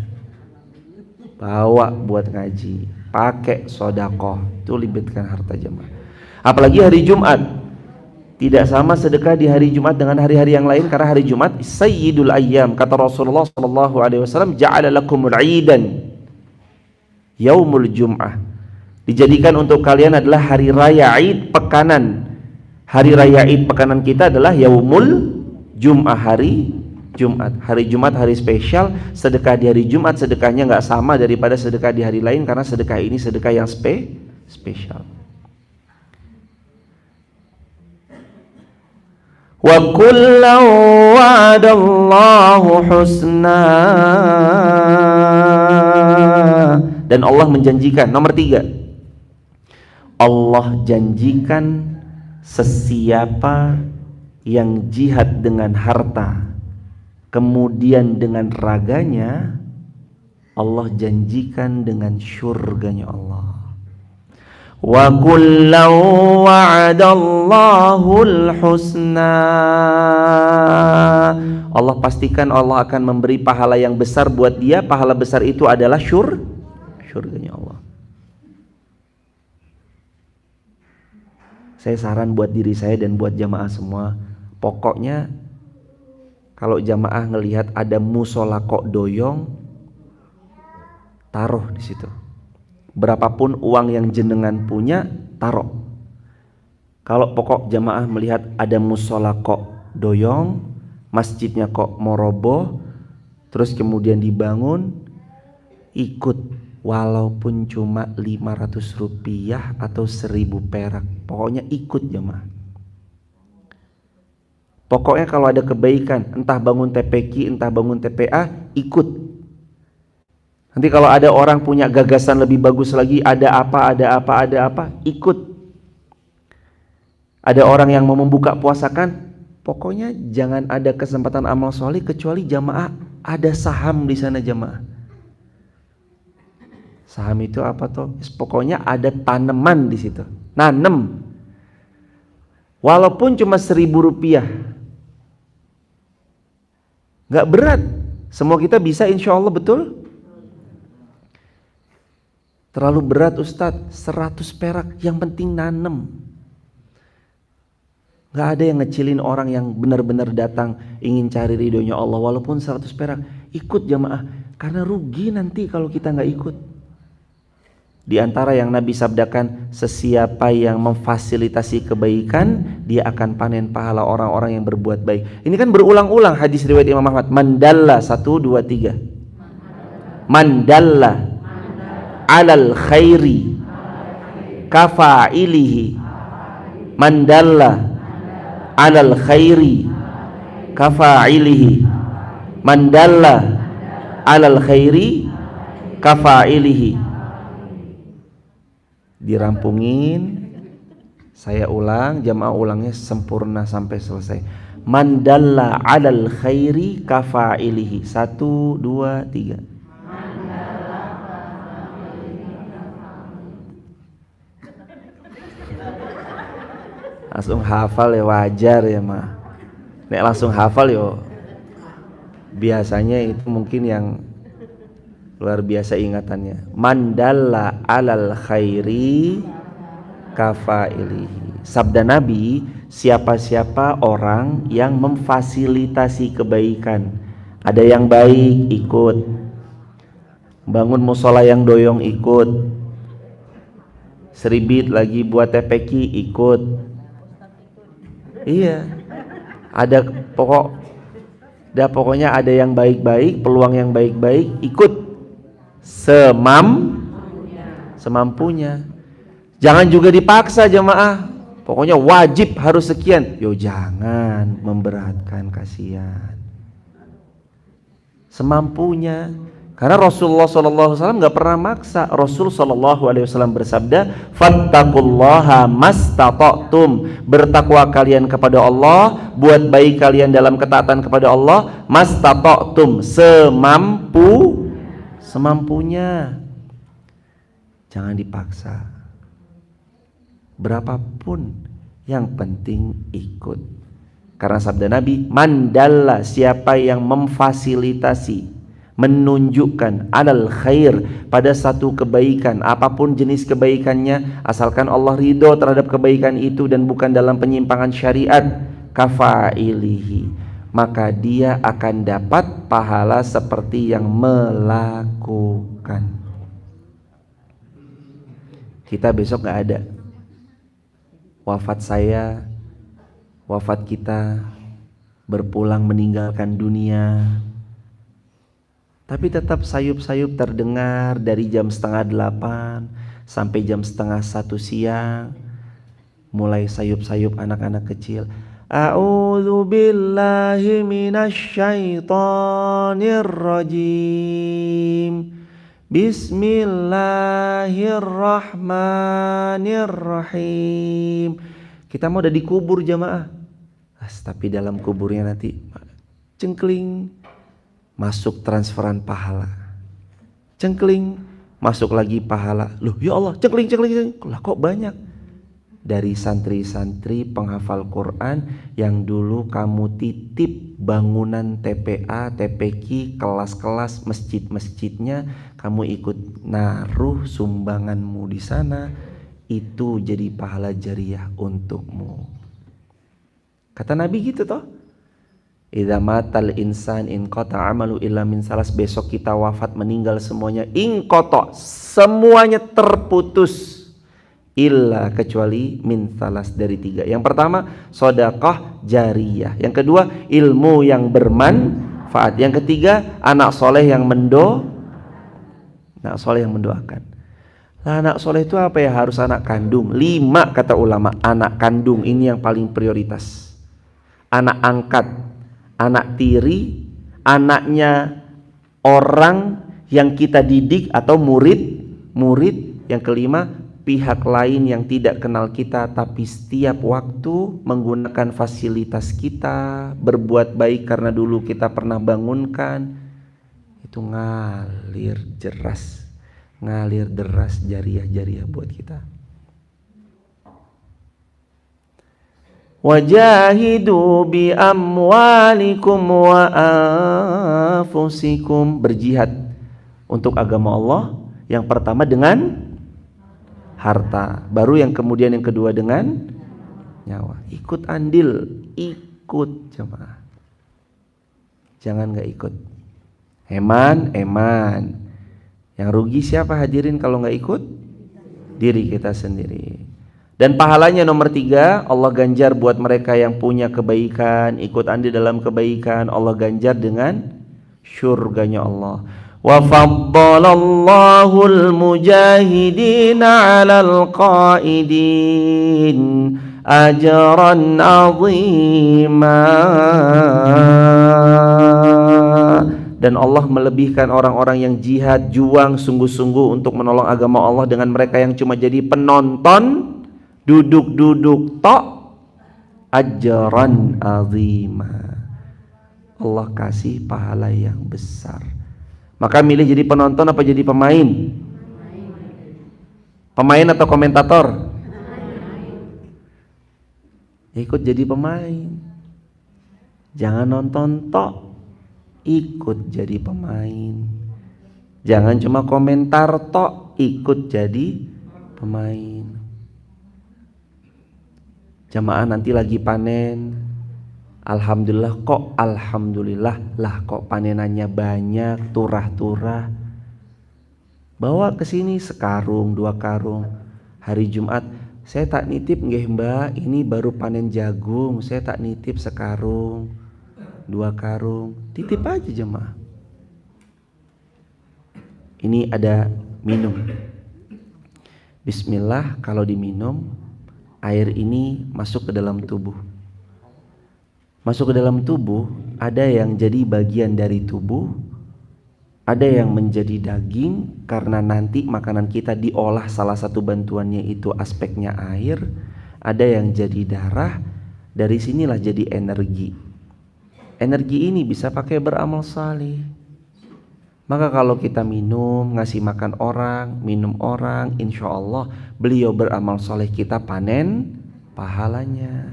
bawa buat ngaji, pakai sodakoh, itu libatkan harta jemaah. Apalagi hari Jumat. Tidak sama sedekah di hari Jumat dengan hari-hari yang lain, karena hari Jumat sayyidul ayyam. Kata Rasulullah sallallahu alaihi wasallam, ja'ala lakumul 'idan yaumul jum'ah. Dijadikan untuk kalian adalah hari raya Id pekanan. Hari raya Id pekanan kita adalah yaumul jum'ah, hari Jumat. Hari Jumat hari spesial. Sedekah di hari Jumat sedekahnya nggak sama daripada sedekah di hari lain, karena sedekah ini sedekah yang spesial. Wa kullu wa'adallahu husna. Dan Allah menjanjikan, nomor 3, Allah janjikan sesiapa yang jihad dengan harta kemudian dengan raganya, Allah janjikan dengan syurganya Allah. Wa kullu wa'adallahul husna. Allah pastikan Allah akan memberi pahala yang besar buat dia. Pahala besar itu adalah syurganya Allah. Saya saran buat diri saya dan buat jamaah semua, pokoknya kalau jamaah ngelihat ada musola kok doyong, taruh di situ. Berapapun uang yang jenengan punya, taruh. Kalau pokok jamaah melihat ada musola kok doyong, masjidnya kok mau roboh, terus kemudian dibangun, ikut walaupun cuma 500 rupiah atau 1000 perak, pokoknya ikut jamaah. Pokoknya kalau ada kebaikan, entah bangun TPQ, entah bangun TPA, ikut. Nanti kalau ada orang punya gagasan lebih bagus lagi, ada apa, ikut. Ada orang yang mau membuka puasa kan, pokoknya jangan ada kesempatan amal soleh kecuali jamaah ada saham di sana jamaah. Saham itu apa toh? Pokoknya ada tanaman di situ, nanem. Walaupun cuma 1000 rupiah, nggak berat. Semua kita bisa insya Allah, betul? Terlalu berat Ustadz, 100 perak, yang penting nanem. Gak ada yang ngecilin orang yang benar-benar datang ingin cari ridhonya Allah. Walaupun 100 perak, ikut jamaah. Karena rugi nanti kalau kita gak ikut. Di antara yang Nabi sabdakan, sesiapa yang memfasilitasi kebaikan, dia akan panen pahala orang-orang yang berbuat baik. Ini kan berulang-ulang hadis riwayat Imam Ahmad. Mandalla 1, 2, 3. Mandalla alal khairi kafa'ilihi. Mandalla alal khairi kafa'ilihi. Mandalla alal khairi kafa'ilihi. Dirampungin, saya ulang, jamaah ulangnya sempurna sampai selesai. Mandalla alal khairi kafa'ilihi. 1, 2, 3. Langsung hafal ya, wajar ya mah. Nek langsung hafal yo, biasanya itu mungkin yang luar biasa ingatannya. Mandalla alal khairi kafailihi. Sabda Nabi, siapa-siapa orang yang memfasilitasi kebaikan. Ada yang baik, ikut. Bangun musola yang doyong, ikut. Seribit lagi buat TPQ, ikut. Iya, pokoknya ada yang baik-baik, peluang yang baik-baik, ikut semampunya. Jangan juga dipaksa jamaah, pokoknya wajib harus sekian. Yo jangan memberatkan, kasihan. Semampunya. Karena Rasulullah SAW nggak pernah maksa. Rasul SAW bersabda, fattaqullaha mastata'tum. Bertakwa kalian kepada Allah, buat baik kalian dalam ketaatan kepada Allah, mastata'tum, semampunya. Jangan dipaksa. Berapapun, yang penting ikut. Karena sabda Nabi, mandalla, siapa yang memfasilitasi, menunjukkan alal khair, pada satu kebaikan, apapun jenis kebaikannya, asalkan Allah ridho terhadap kebaikan itu dan bukan dalam penyimpangan syariat, kafailihi, maka dia akan dapat pahala seperti yang melakukan. Kita besok gak ada, wafat saya, wafat kita, berpulang meninggalkan dunia, tapi tetap sayup-sayup terdengar dari jam 7:30 sampai jam 12:30 siang, mulai sayup-sayup anak-anak kecil, a'udzu billahi minasyaitonir rajim, bismillahirrahmanirrahim. Kita mau udah dikubur jamaah, tapi dalam kuburnya nanti cengkling masuk transferan pahala, cengkling masuk lagi pahala. Loh ya Allah, cengkling lah kok banyak? Dari santri-santri penghafal Quran yang dulu kamu titip bangunan TPA, TPQ, kelas-kelas, masjid-masjidnya, kamu ikut naruh sumbanganmu di sana, itu jadi pahala jariah untukmu. Kata Nabi gitu toh, idza matal insan in qata amalu illa min salas, besok kita wafat meninggal semuanya, in qata, semuanya terputus, illa kecuali min salas, dari 3. Yang pertama sedekah jariyah, yang kedua ilmu yang bermanfaat, yang ketiga anak soleh yang mendoakan. Nah, anak soleh itu apa ya? Harus anak kandung. 5 kata ulama, anak kandung ini yang paling prioritas. Anak angkat, anak tiri, anaknya orang yang kita didik atau murid. Yang kelima, pihak lain yang tidak kenal kita tapi setiap waktu menggunakan fasilitas kita, berbuat baik karena dulu kita pernah bangunkan, itu ngalir deras jariah buat kita. Wajahidu bi amwalikum wa anfusikum, berjihad untuk agama Allah, yang pertama dengan harta, baru yang kemudian yang kedua dengan nyawa. Ikut andil, ikut jemaah, jangan gak ikut. Eman, yang rugi siapa hadirin kalau gak ikut? Diri kita sendiri. Dan pahalanya nomor 3, Allah ganjar buat mereka yang punya kebaikan, ikut andil dalam kebaikan, Allah ganjar dengan syurganya Allah. Wa faddalallahu al-mujahidina 'alal qaidin ajran 'azima. Dan Allah melebihkan orang-orang yang jihad, juang sungguh-sungguh untuk menolong agama Allah dengan mereka yang cuma jadi penonton, duduk-duduk tok, ajran 'azima. Allah kasih pahala yang besar. Maka milih jadi penonton apa jadi pemain? Pemain atau komentator? Ikut jadi pemain. Jangan nonton tok, ikut jadi pemain. Jangan cuma komentar tok, ikut jadi pemain. Jamaah nanti lagi panen, alhamdulillah lah kok panenannya banyak, turah-turah. Bawa ke sini sekarung, 2 karung. Hari Jumat, saya tak nitip nggih Mbak, ini baru panen jagung, saya tak nitip sekarung, 2 karung. Titip aja jemaah. Ini ada minum. Bismillah, kalau diminum, air ini masuk ke dalam tubuh. Masuk ke dalam tubuh, ada yang jadi bagian dari tubuh, ada yang menjadi daging karena nanti makanan kita diolah, salah satu bantuannya itu aspeknya air, ada yang jadi darah, dari sinilah jadi energi. Energi ini bisa pakai beramal salih. Maka kalau kita minum, ngasih makan orang, minum orang, insya Allah beliau beramal saleh, kita panen pahalanya.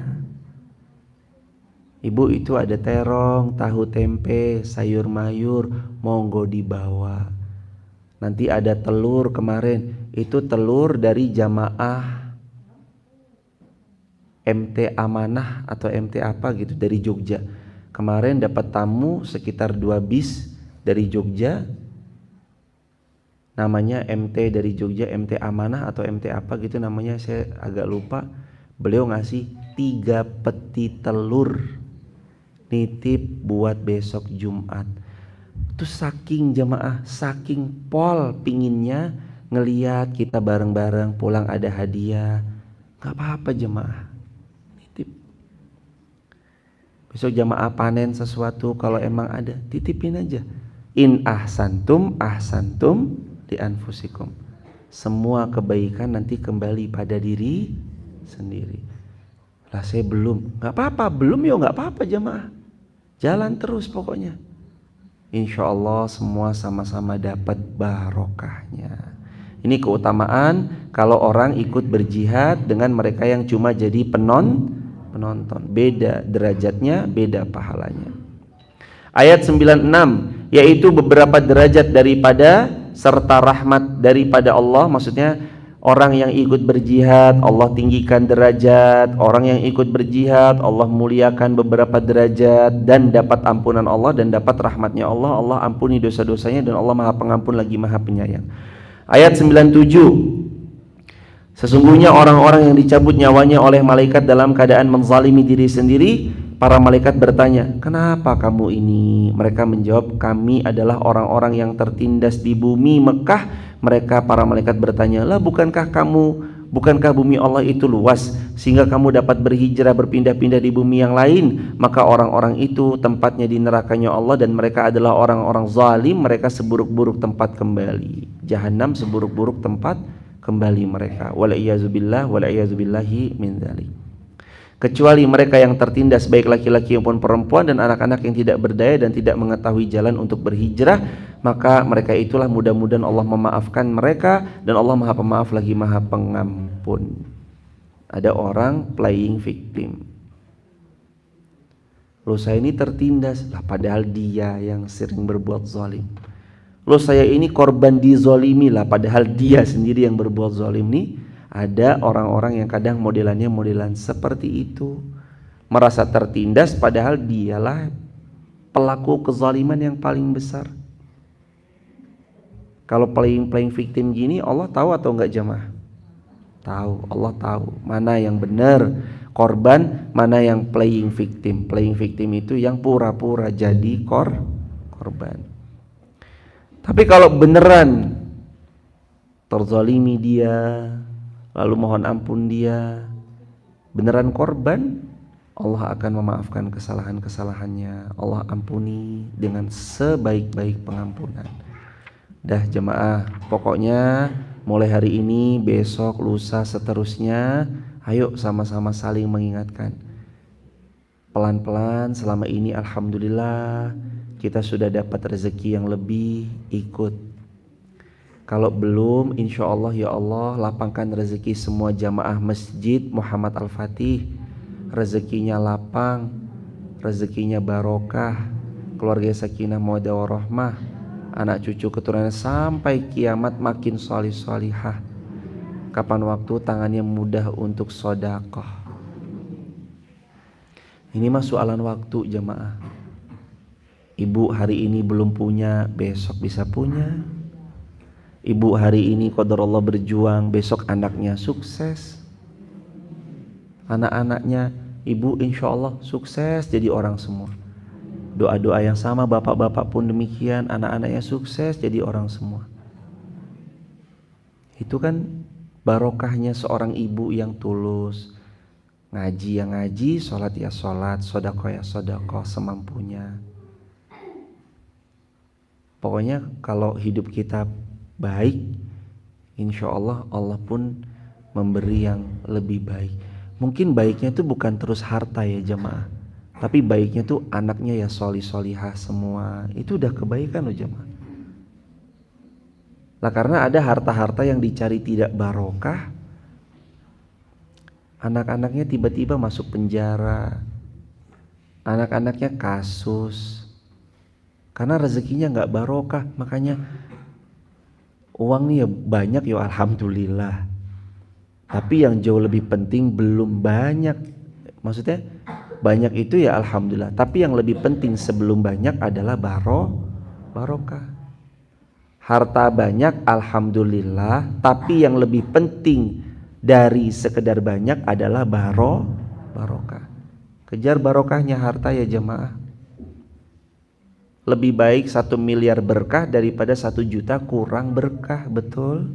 Ibu itu ada terong, tahu tempe, sayur mayur, monggo dibawa. Nanti ada telur kemarin, itu telur dari jamaah MT Amanah atau MT apa gitu dari Jogja. Kemarin dapat tamu sekitar 2 bis dari Jogja. Namanya MT dari Jogja, MT Amanah atau MT apa gitu namanya, saya agak lupa. Beliau ngasih 3 peti telur nitip buat besok Jumat. Itu saking jamaah, saking pol pinginnya ngeliat kita bareng-bareng pulang ada hadiah. Gak apa-apa jamaah, nitip. Besok jamaah panen sesuatu, kalau emang ada titipin aja. In ahsantum ahsantum di anfusikum. Semua kebaikan nanti kembali pada diri sendiri. Lah saya belum, gak apa-apa, belum ya gak apa-apa jamaah. Jalan terus pokoknya. Insya Allah semua sama-sama dapat barokahnya. Ini keutamaan kalau orang ikut berjihad dengan mereka yang cuma jadi penonton. Beda derajatnya, beda pahalanya. Ayat 96, yaitu beberapa derajat daripada serta rahmat daripada Allah. Maksudnya orang yang ikut berjihad Allah tinggikan derajat, orang yang ikut berjihad Allah muliakan beberapa derajat, dan dapat ampunan Allah dan dapat rahmatnya Allah. Allah ampuni dosa-dosanya dan Allah Maha Pengampun lagi Maha Penyayang. Ayat 97, sesungguhnya orang-orang yang dicabut nyawanya oleh malaikat dalam keadaan menzalimi diri sendiri, para malaikat bertanya, kenapa kamu ini? Mereka menjawab, kami adalah orang-orang yang tertindas di bumi Mekah. Mereka para malaikat bertanya, lah bukankah bumi Allah itu luas sehingga kamu dapat berhijrah berpindah-pindah di bumi yang lain? Maka orang-orang itu tempatnya di nerakanya Allah dan mereka adalah orang-orang zalim. Mereka seburuk-buruk tempat kembali, Jahannam seburuk-buruk tempat kembali mereka. Walaiyazubillahi min dzalik. Kecuali mereka yang tertindas baik laki-laki maupun perempuan dan anak-anak yang tidak berdaya dan tidak mengetahui jalan untuk berhijrah, maka mereka itulah mudah-mudahan Allah memaafkan mereka dan Allah Maha Pemaaf lagi Maha Pengampun. Ada orang playing victim. Loh saya ini tertindas, lah padahal dia yang sering berbuat zalim. Loh saya ini korban dizolimi, lah padahal dia sendiri yang berbuat zalim nih. Ada orang-orang yang kadang modelan seperti itu, merasa tertindas padahal dialah pelaku kezaliman yang paling besar. Kalau playing victim gini, Allah tahu atau enggak jamaah? Tahu, Allah tahu mana yang benar korban, mana yang playing victim. Playing victim itu yang pura-pura jadi korban. Tapi kalau beneran terzalimi dia, lalu mohon ampun dia, beneran korban, Allah akan memaafkan kesalahan-kesalahannya. Allah ampuni dengan sebaik-baik pengampunan. Dah jemaah, pokoknya mulai hari ini, besok, lusa, seterusnya, ayo sama-sama saling mengingatkan. Pelan-pelan selama ini alhamdulillah kita sudah dapat rezeki yang lebih, ikut. Kalau belum, insya Allah ya Allah lapangkan rezeki semua jamaah Masjid Muhammad Al-Fatih. Rezekinya lapang, rezekinya barokah, keluarga sakinah mawaddah warahmah, anak cucu keturunan sampai kiamat makin sholih-sholihah. Kapan waktu tangannya mudah untuk sedekah. Ini mah soalan waktu jamaah. Ibu hari ini belum punya, besok bisa punya. Ibu hari ini qadarullah berjuang, besok anaknya sukses. Anak-anaknya ibu insya Allah sukses jadi orang semua. Doa-doa yang sama bapak-bapak pun demikian, anak-anaknya sukses jadi orang semua. Itu kan barokahnya seorang ibu yang tulus. Ngaji ya ngaji, sholat ya sholat, sedekah ya sedekah semampunya. Pokoknya kalau hidup kita baik, insya Allah Allah pun memberi yang lebih baik. Mungkin baiknya itu bukan terus harta ya jemaah, tapi baiknya tuh anaknya ya sholih-sholihah semua. Itu udah kebaikan loh jemaah. Lah karena ada harta-harta yang dicari tidak barokah, anak-anaknya tiba-tiba masuk penjara, anak-anaknya kasus. Karena rezekinya nggak barokah, makanya uang nih ya banyak ya alhamdulillah. Tapi yang jauh lebih penting belum banyak. Maksudnya banyak itu ya alhamdulillah. Tapi yang lebih penting sebelum banyak adalah barokah. Harta banyak alhamdulillah, tapi yang lebih penting dari sekedar banyak adalah barokah. Kejar barokahnya harta ya jemaah. Lebih baik 1 miliar berkah daripada 1 juta kurang berkah, betul?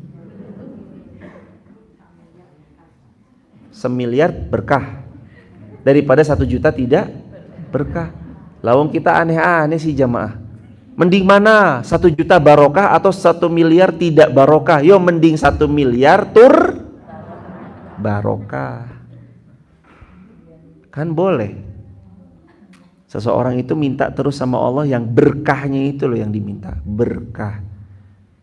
1 miliar berkah daripada 1 juta tidak berkah. Lawang kita aneh-aneh sih jamaah. Mending mana 1 juta barokah atau 1 miliar tidak barokah? Yo mending 1 miliar barokah. Kan boleh. Seseorang itu minta terus sama Allah yang berkahnya itu loh yang diminta, berkah.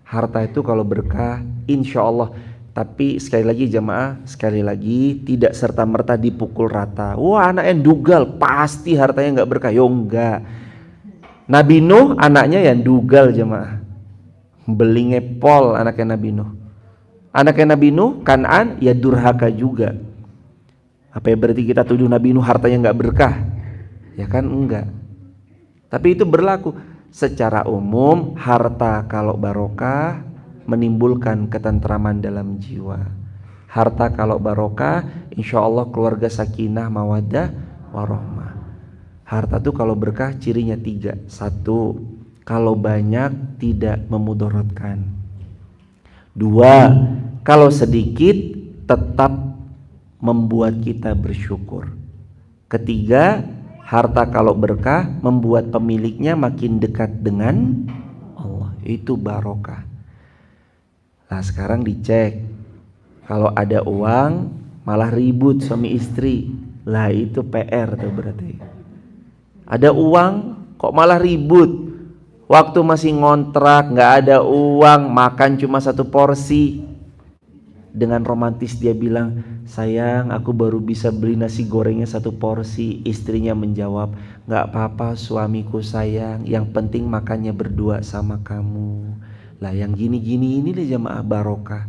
Harta itu kalau berkah insya Allah. Tapi sekali lagi jamaah, sekali lagi tidak serta-merta dipukul rata. Wah anaknya dugal, pasti hartanya nggak berkah. Yo enggak. Nabi Nuh anaknya yang dugal jamaah. Beli ngepol anaknya Nabi Nuh. Anaknya Nabi Nuh Kan'an ya durhaka juga. Apa ya berarti kita tuduh Nabi Nuh hartanya nggak berkah? Ya kan enggak. Tapi itu berlaku secara umum. Harta kalau barokah menimbulkan ketentraman dalam jiwa. Harta kalau barokah insya Allah keluarga sakinah mawaddah warahmah. Harta tuh kalau berkah cirinya 3. 1, kalau banyak tidak memudaratkan. 2, kalau sedikit tetap membuat kita bersyukur. 3, harta kalau berkah membuat pemiliknya makin dekat dengan Allah. Itu barokah. Nah sekarang dicek. Kalau ada uang malah ribut suami istri. Lah itu PR tuh berarti. Ada uang kok malah ribut. Waktu masih ngontrak gak ada uang, makan cuma 1 porsi. Dengan romantis dia bilang, sayang aku baru bisa beli nasi gorengnya 1 porsi. Istrinya menjawab, gak apa-apa suamiku sayang, yang penting makannya berdua sama kamu. Lah yang gini-gini ini deh jamaah barokah.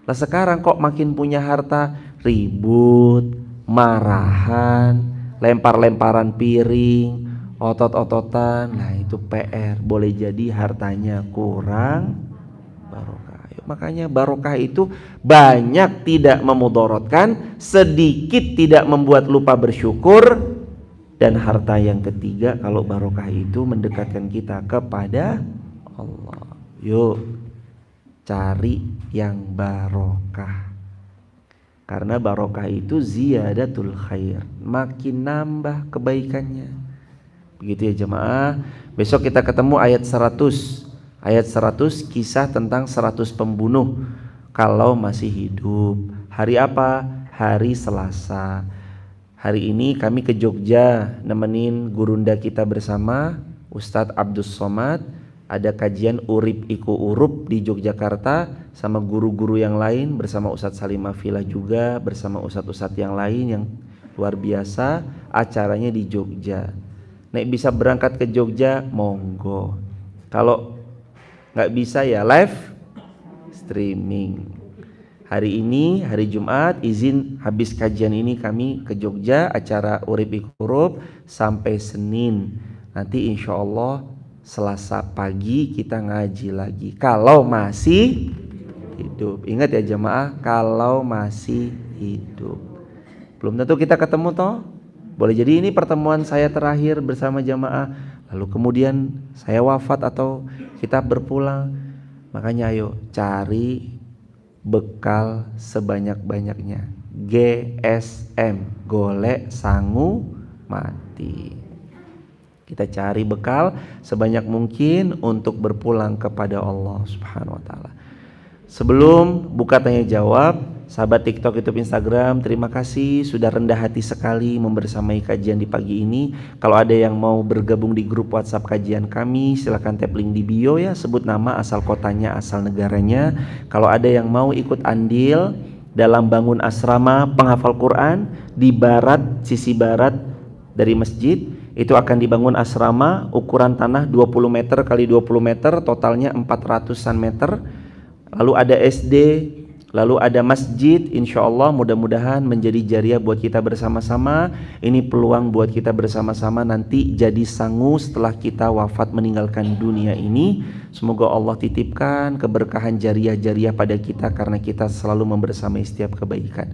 Lah sekarang kok makin punya harta, ribut, marahan, lempar-lemparan piring, otot-ototan. Nah itu PR, boleh jadi hartanya kurang barokah. Makanya barokah itu banyak tidak memudaratkan, sedikit tidak membuat lupa bersyukur, dan harta yang ketiga kalau barokah itu mendekatkan kita kepada Allah. Yuk cari yang barokah, karena barokah itu ziyadatul khair, makin nambah kebaikannya. Begitu ya jemaah. Besok kita ketemu ayat 100. Ayat 100 kisah tentang 100 pembunuh kalau masih hidup. Hari apa? Hari Selasa. Hari ini kami ke Jogja nemenin gurunda kita bersama Ustadz Abdus Somad. Ada kajian Urip Iku Urup di Yogyakarta sama guru-guru yang lain, bersama Ustadz Salim Afilah juga, bersama ustadz-ustadz yang lain yang luar biasa. Acaranya di Jogja. Nek bisa berangkat ke Jogja monggo. Kalau nggak bisa ya live streaming. Hari ini hari Jumat izin habis kajian ini kami ke Jogja, acara Urip Iku Urup sampai Senin. Nanti insya Allah Selasa pagi kita ngaji lagi kalau masih hidup. Ingat ya jemaah, kalau masih hidup. Belum tentu kita ketemu toh. Boleh jadi ini pertemuan saya terakhir bersama jemaah, lalu kemudian saya wafat atau kita berpulang. Makanya ayo cari bekal sebanyak-banyaknya. GSM, golek sangu mati. Kita cari bekal sebanyak mungkin untuk berpulang kepada Allah Subhanahu wa taala. Sebelum buka tanya jawab, sahabat TikTok, YouTube, Instagram, terima kasih sudah rendah hati sekali membersamai kajian di pagi ini. Kalau ada yang mau bergabung di grup WhatsApp kajian kami, silakan tap link di bio ya, sebut nama, asal kotanya, asal negaranya. Kalau ada yang mau ikut andil dalam bangun asrama penghafal Quran di barat, sisi barat dari masjid itu akan dibangun asrama ukuran tanah 20 meter kali 20 meter, totalnya 400-an meter. Lalu ada SD, lalu ada masjid. Insya Allah mudah-mudahan menjadi jariah buat kita bersama-sama. Ini peluang buat kita bersama-sama nanti jadi sangu setelah kita wafat meninggalkan dunia ini. Semoga Allah titipkan keberkahan jariah-jariah pada kita karena kita selalu membersamai setiap kebaikan.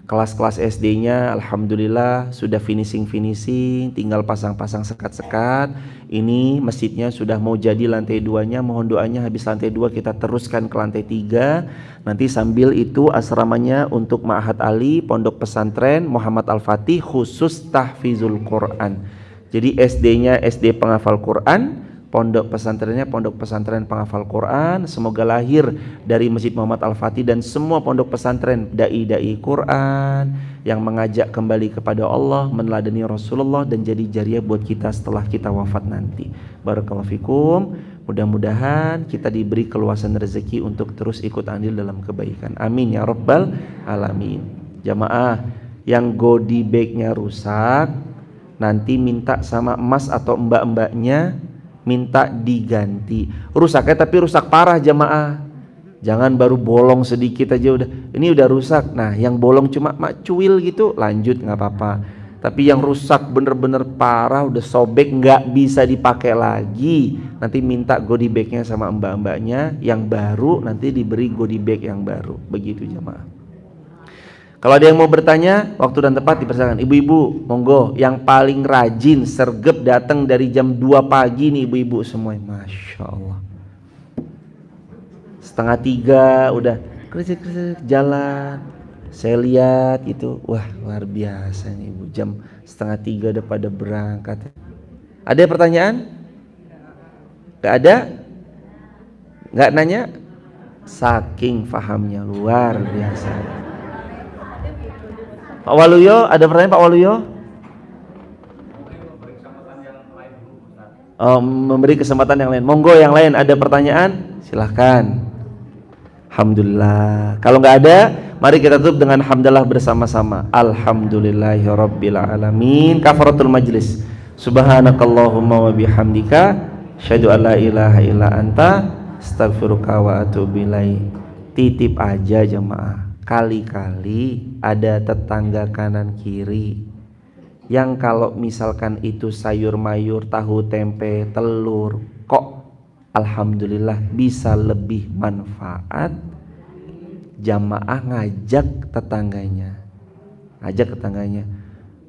Kelas-kelas SD-nya alhamdulillah sudah finishing, tinggal pasang-pasang sekat-sekat. Ini masjidnya sudah mau jadi lantai 2-nya, mohon doanya habis lantai 2 kita teruskan ke lantai 3. Nanti sambil itu asramanya untuk Ma'had Ali, Pondok Pesantren Muhammad Al-Fatih khusus tahfizul Quran. Jadi SD-nya SD penghafal Quran, pondok pesantrennya pondok pesantren penghafal Quran. Semoga lahir dari Masjid Muhammad Al-Fatih dan semua pondok pesantren dai-dai Quran yang mengajak kembali kepada Allah, meneladani Rasulullah dan jadi jariah buat kita setelah kita wafat nanti. Barakallahu fikum. Mudah-mudahan kita diberi keluasan rezeki untuk terus ikut andil dalam kebaikan. Amin ya rabbal alamin. Jamaah yang godi bagnya rusak, nanti minta sama emas atau mbak-mbaknya minta diganti. Rusaknya tapi rusak parah jamaah. Jangan baru bolong sedikit aja udah, ini udah rusak. Nah yang bolong cuma cuil gitu lanjut nggak apa-apa. Tapi yang rusak bener-bener parah udah sobek nggak bisa dipakai lagi, nanti minta goodie bagnya sama mbak-mbaknya yang baru, nanti diberi goodie bag yang baru. Begitu jamaah. Kalau ada yang mau bertanya, waktu dan tempat dipersilakan. Ibu-ibu, monggo. Yang paling rajin, sergep datang dari jam 2 pagi nih ibu-ibu semua. Masya Allah. 2:30 udah kerja jalan. Saya lihat itu, wah luar biasa nih ibu. Jam 2:30 udah pada berangkat. Ada pertanyaan? Gak ada? Gak nanya? Saking fahamnya luar biasa. Pak Waluyo, ada pertanyaan Pak Waluyo? Oh, memberi kesempatan yang lain. Monggo yang lain ada pertanyaan? Silahkan. Alhamdulillah. Kalau nggak ada, mari kita tutup dengan hamdalah bersama-sama. Alhamdulillahirabbil alamin. Kafaratul majlis. Subhanakallahumma wa bihamdika asyhadu an la ilaha illa anta astaghfiruka wa atubu ilaik. Titip aja jemaah. Kali-kali ada tetangga kanan kiri yang kalau misalkan itu sayur mayur, tahu tempe, telur, kok alhamdulillah bisa lebih manfaat, jamaah ngajak tetangganya.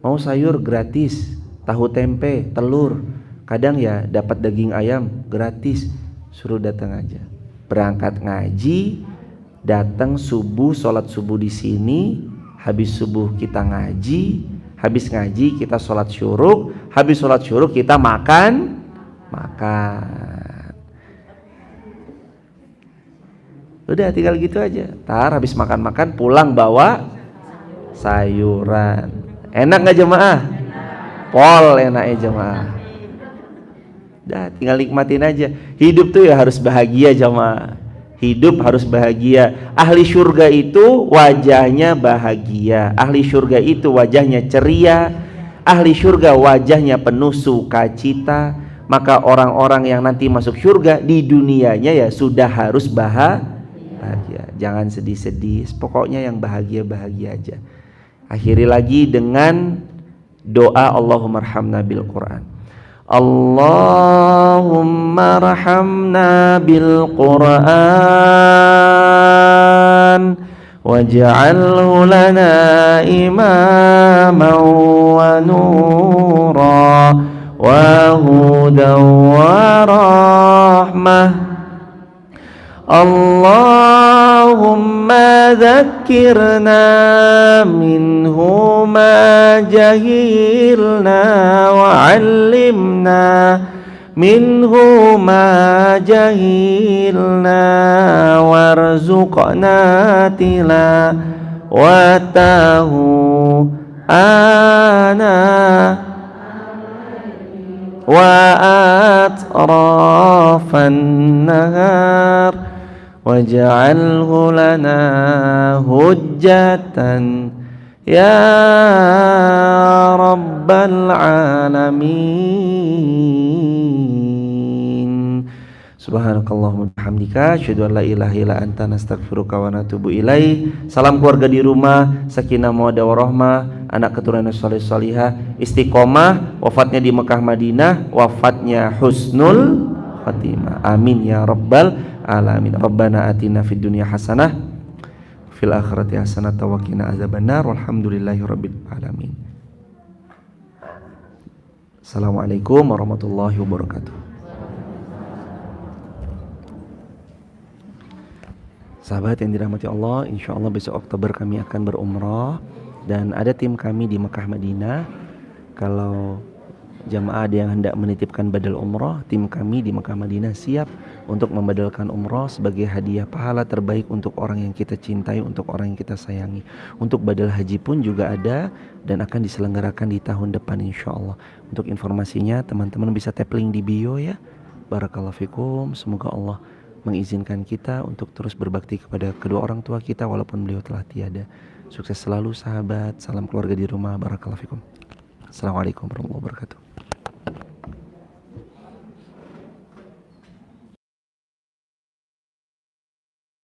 Mau sayur gratis, tahu tempe, telur, kadang ya dapat daging ayam gratis, suruh datang aja. Berangkat ngaji, datang subuh, sholat subuh di sini, habis subuh kita ngaji, habis ngaji kita sholat syuruk, habis sholat syuruk kita makan. Udah tinggal gitu aja. Tar habis makan pulang bawa sayuran. Enak nggak jemaah? Pol enaknya jemaah. Dah tinggal nikmatin aja. Hidup tuh ya harus bahagia jemaah. Hidup harus bahagia. Ahli surga itu wajahnya bahagia. Ahli surga itu wajahnya ceria. Ahli surga wajahnya penuh sukacita. Maka orang-orang yang nanti masuk surga di dunianya ya sudah harus bahagia. Jangan sedih-sedih. Pokoknya yang bahagia-bahagia aja. Akhiri lagi dengan doa Allahumma arhamna bil Quran. Allahumma rahamna bil Quran waj'alhu lana imaman wa nura wa hudan wa rahmah. Allahumma dhakkirna minhu ma jahilna wa 'allimna minhu ma jahilna warzuqna tilawatahu ana wa atrafan nahar waj'alhu lana hujjatan ya rabbal alamin. Subhanakallahumma bihamdika asyhadu an la ilaha illa anta nastaghfiruka wa natubu ilaik. Salam keluarga di rumah, sakinah mawaddah warahmah, anak keturunan saleh salihah, istiqomah, wafatnya di Mekah Madinah, wafatnya husnul khatimah. Amin ya rabbal alamin. Rabbana atina fid dunya hasanah fil akhirati hasanah wa qina azabannar. Walhamdulillahirabbil alamin. Assalamualaikum warahmatullahi wabarakatuh. Sahabat yang dirahmati Allah, insya Allah besok Oktober kami akan berumrah dan ada tim kami di Mekah Madinah. Kalau jamaah ada yang hendak menitipkan badal umrah, tim kami di Mekah Madinah siap untuk membadalkan umrah sebagai hadiah pahala terbaik untuk orang yang kita cintai, untuk orang yang kita sayangi. Untuk badal haji pun juga ada dan akan diselenggarakan di tahun depan insya Allah. Untuk informasinya teman-teman bisa tap link di bio ya. Barakallahu fikum. Semoga Allah mengizinkan kita untuk terus berbakti kepada kedua orang tua kita walaupun beliau telah tiada. Sukses selalu sahabat. Salam keluarga di rumah. Barakallahu fikum. Assalamualaikum warahmatullahi wabarakatuh.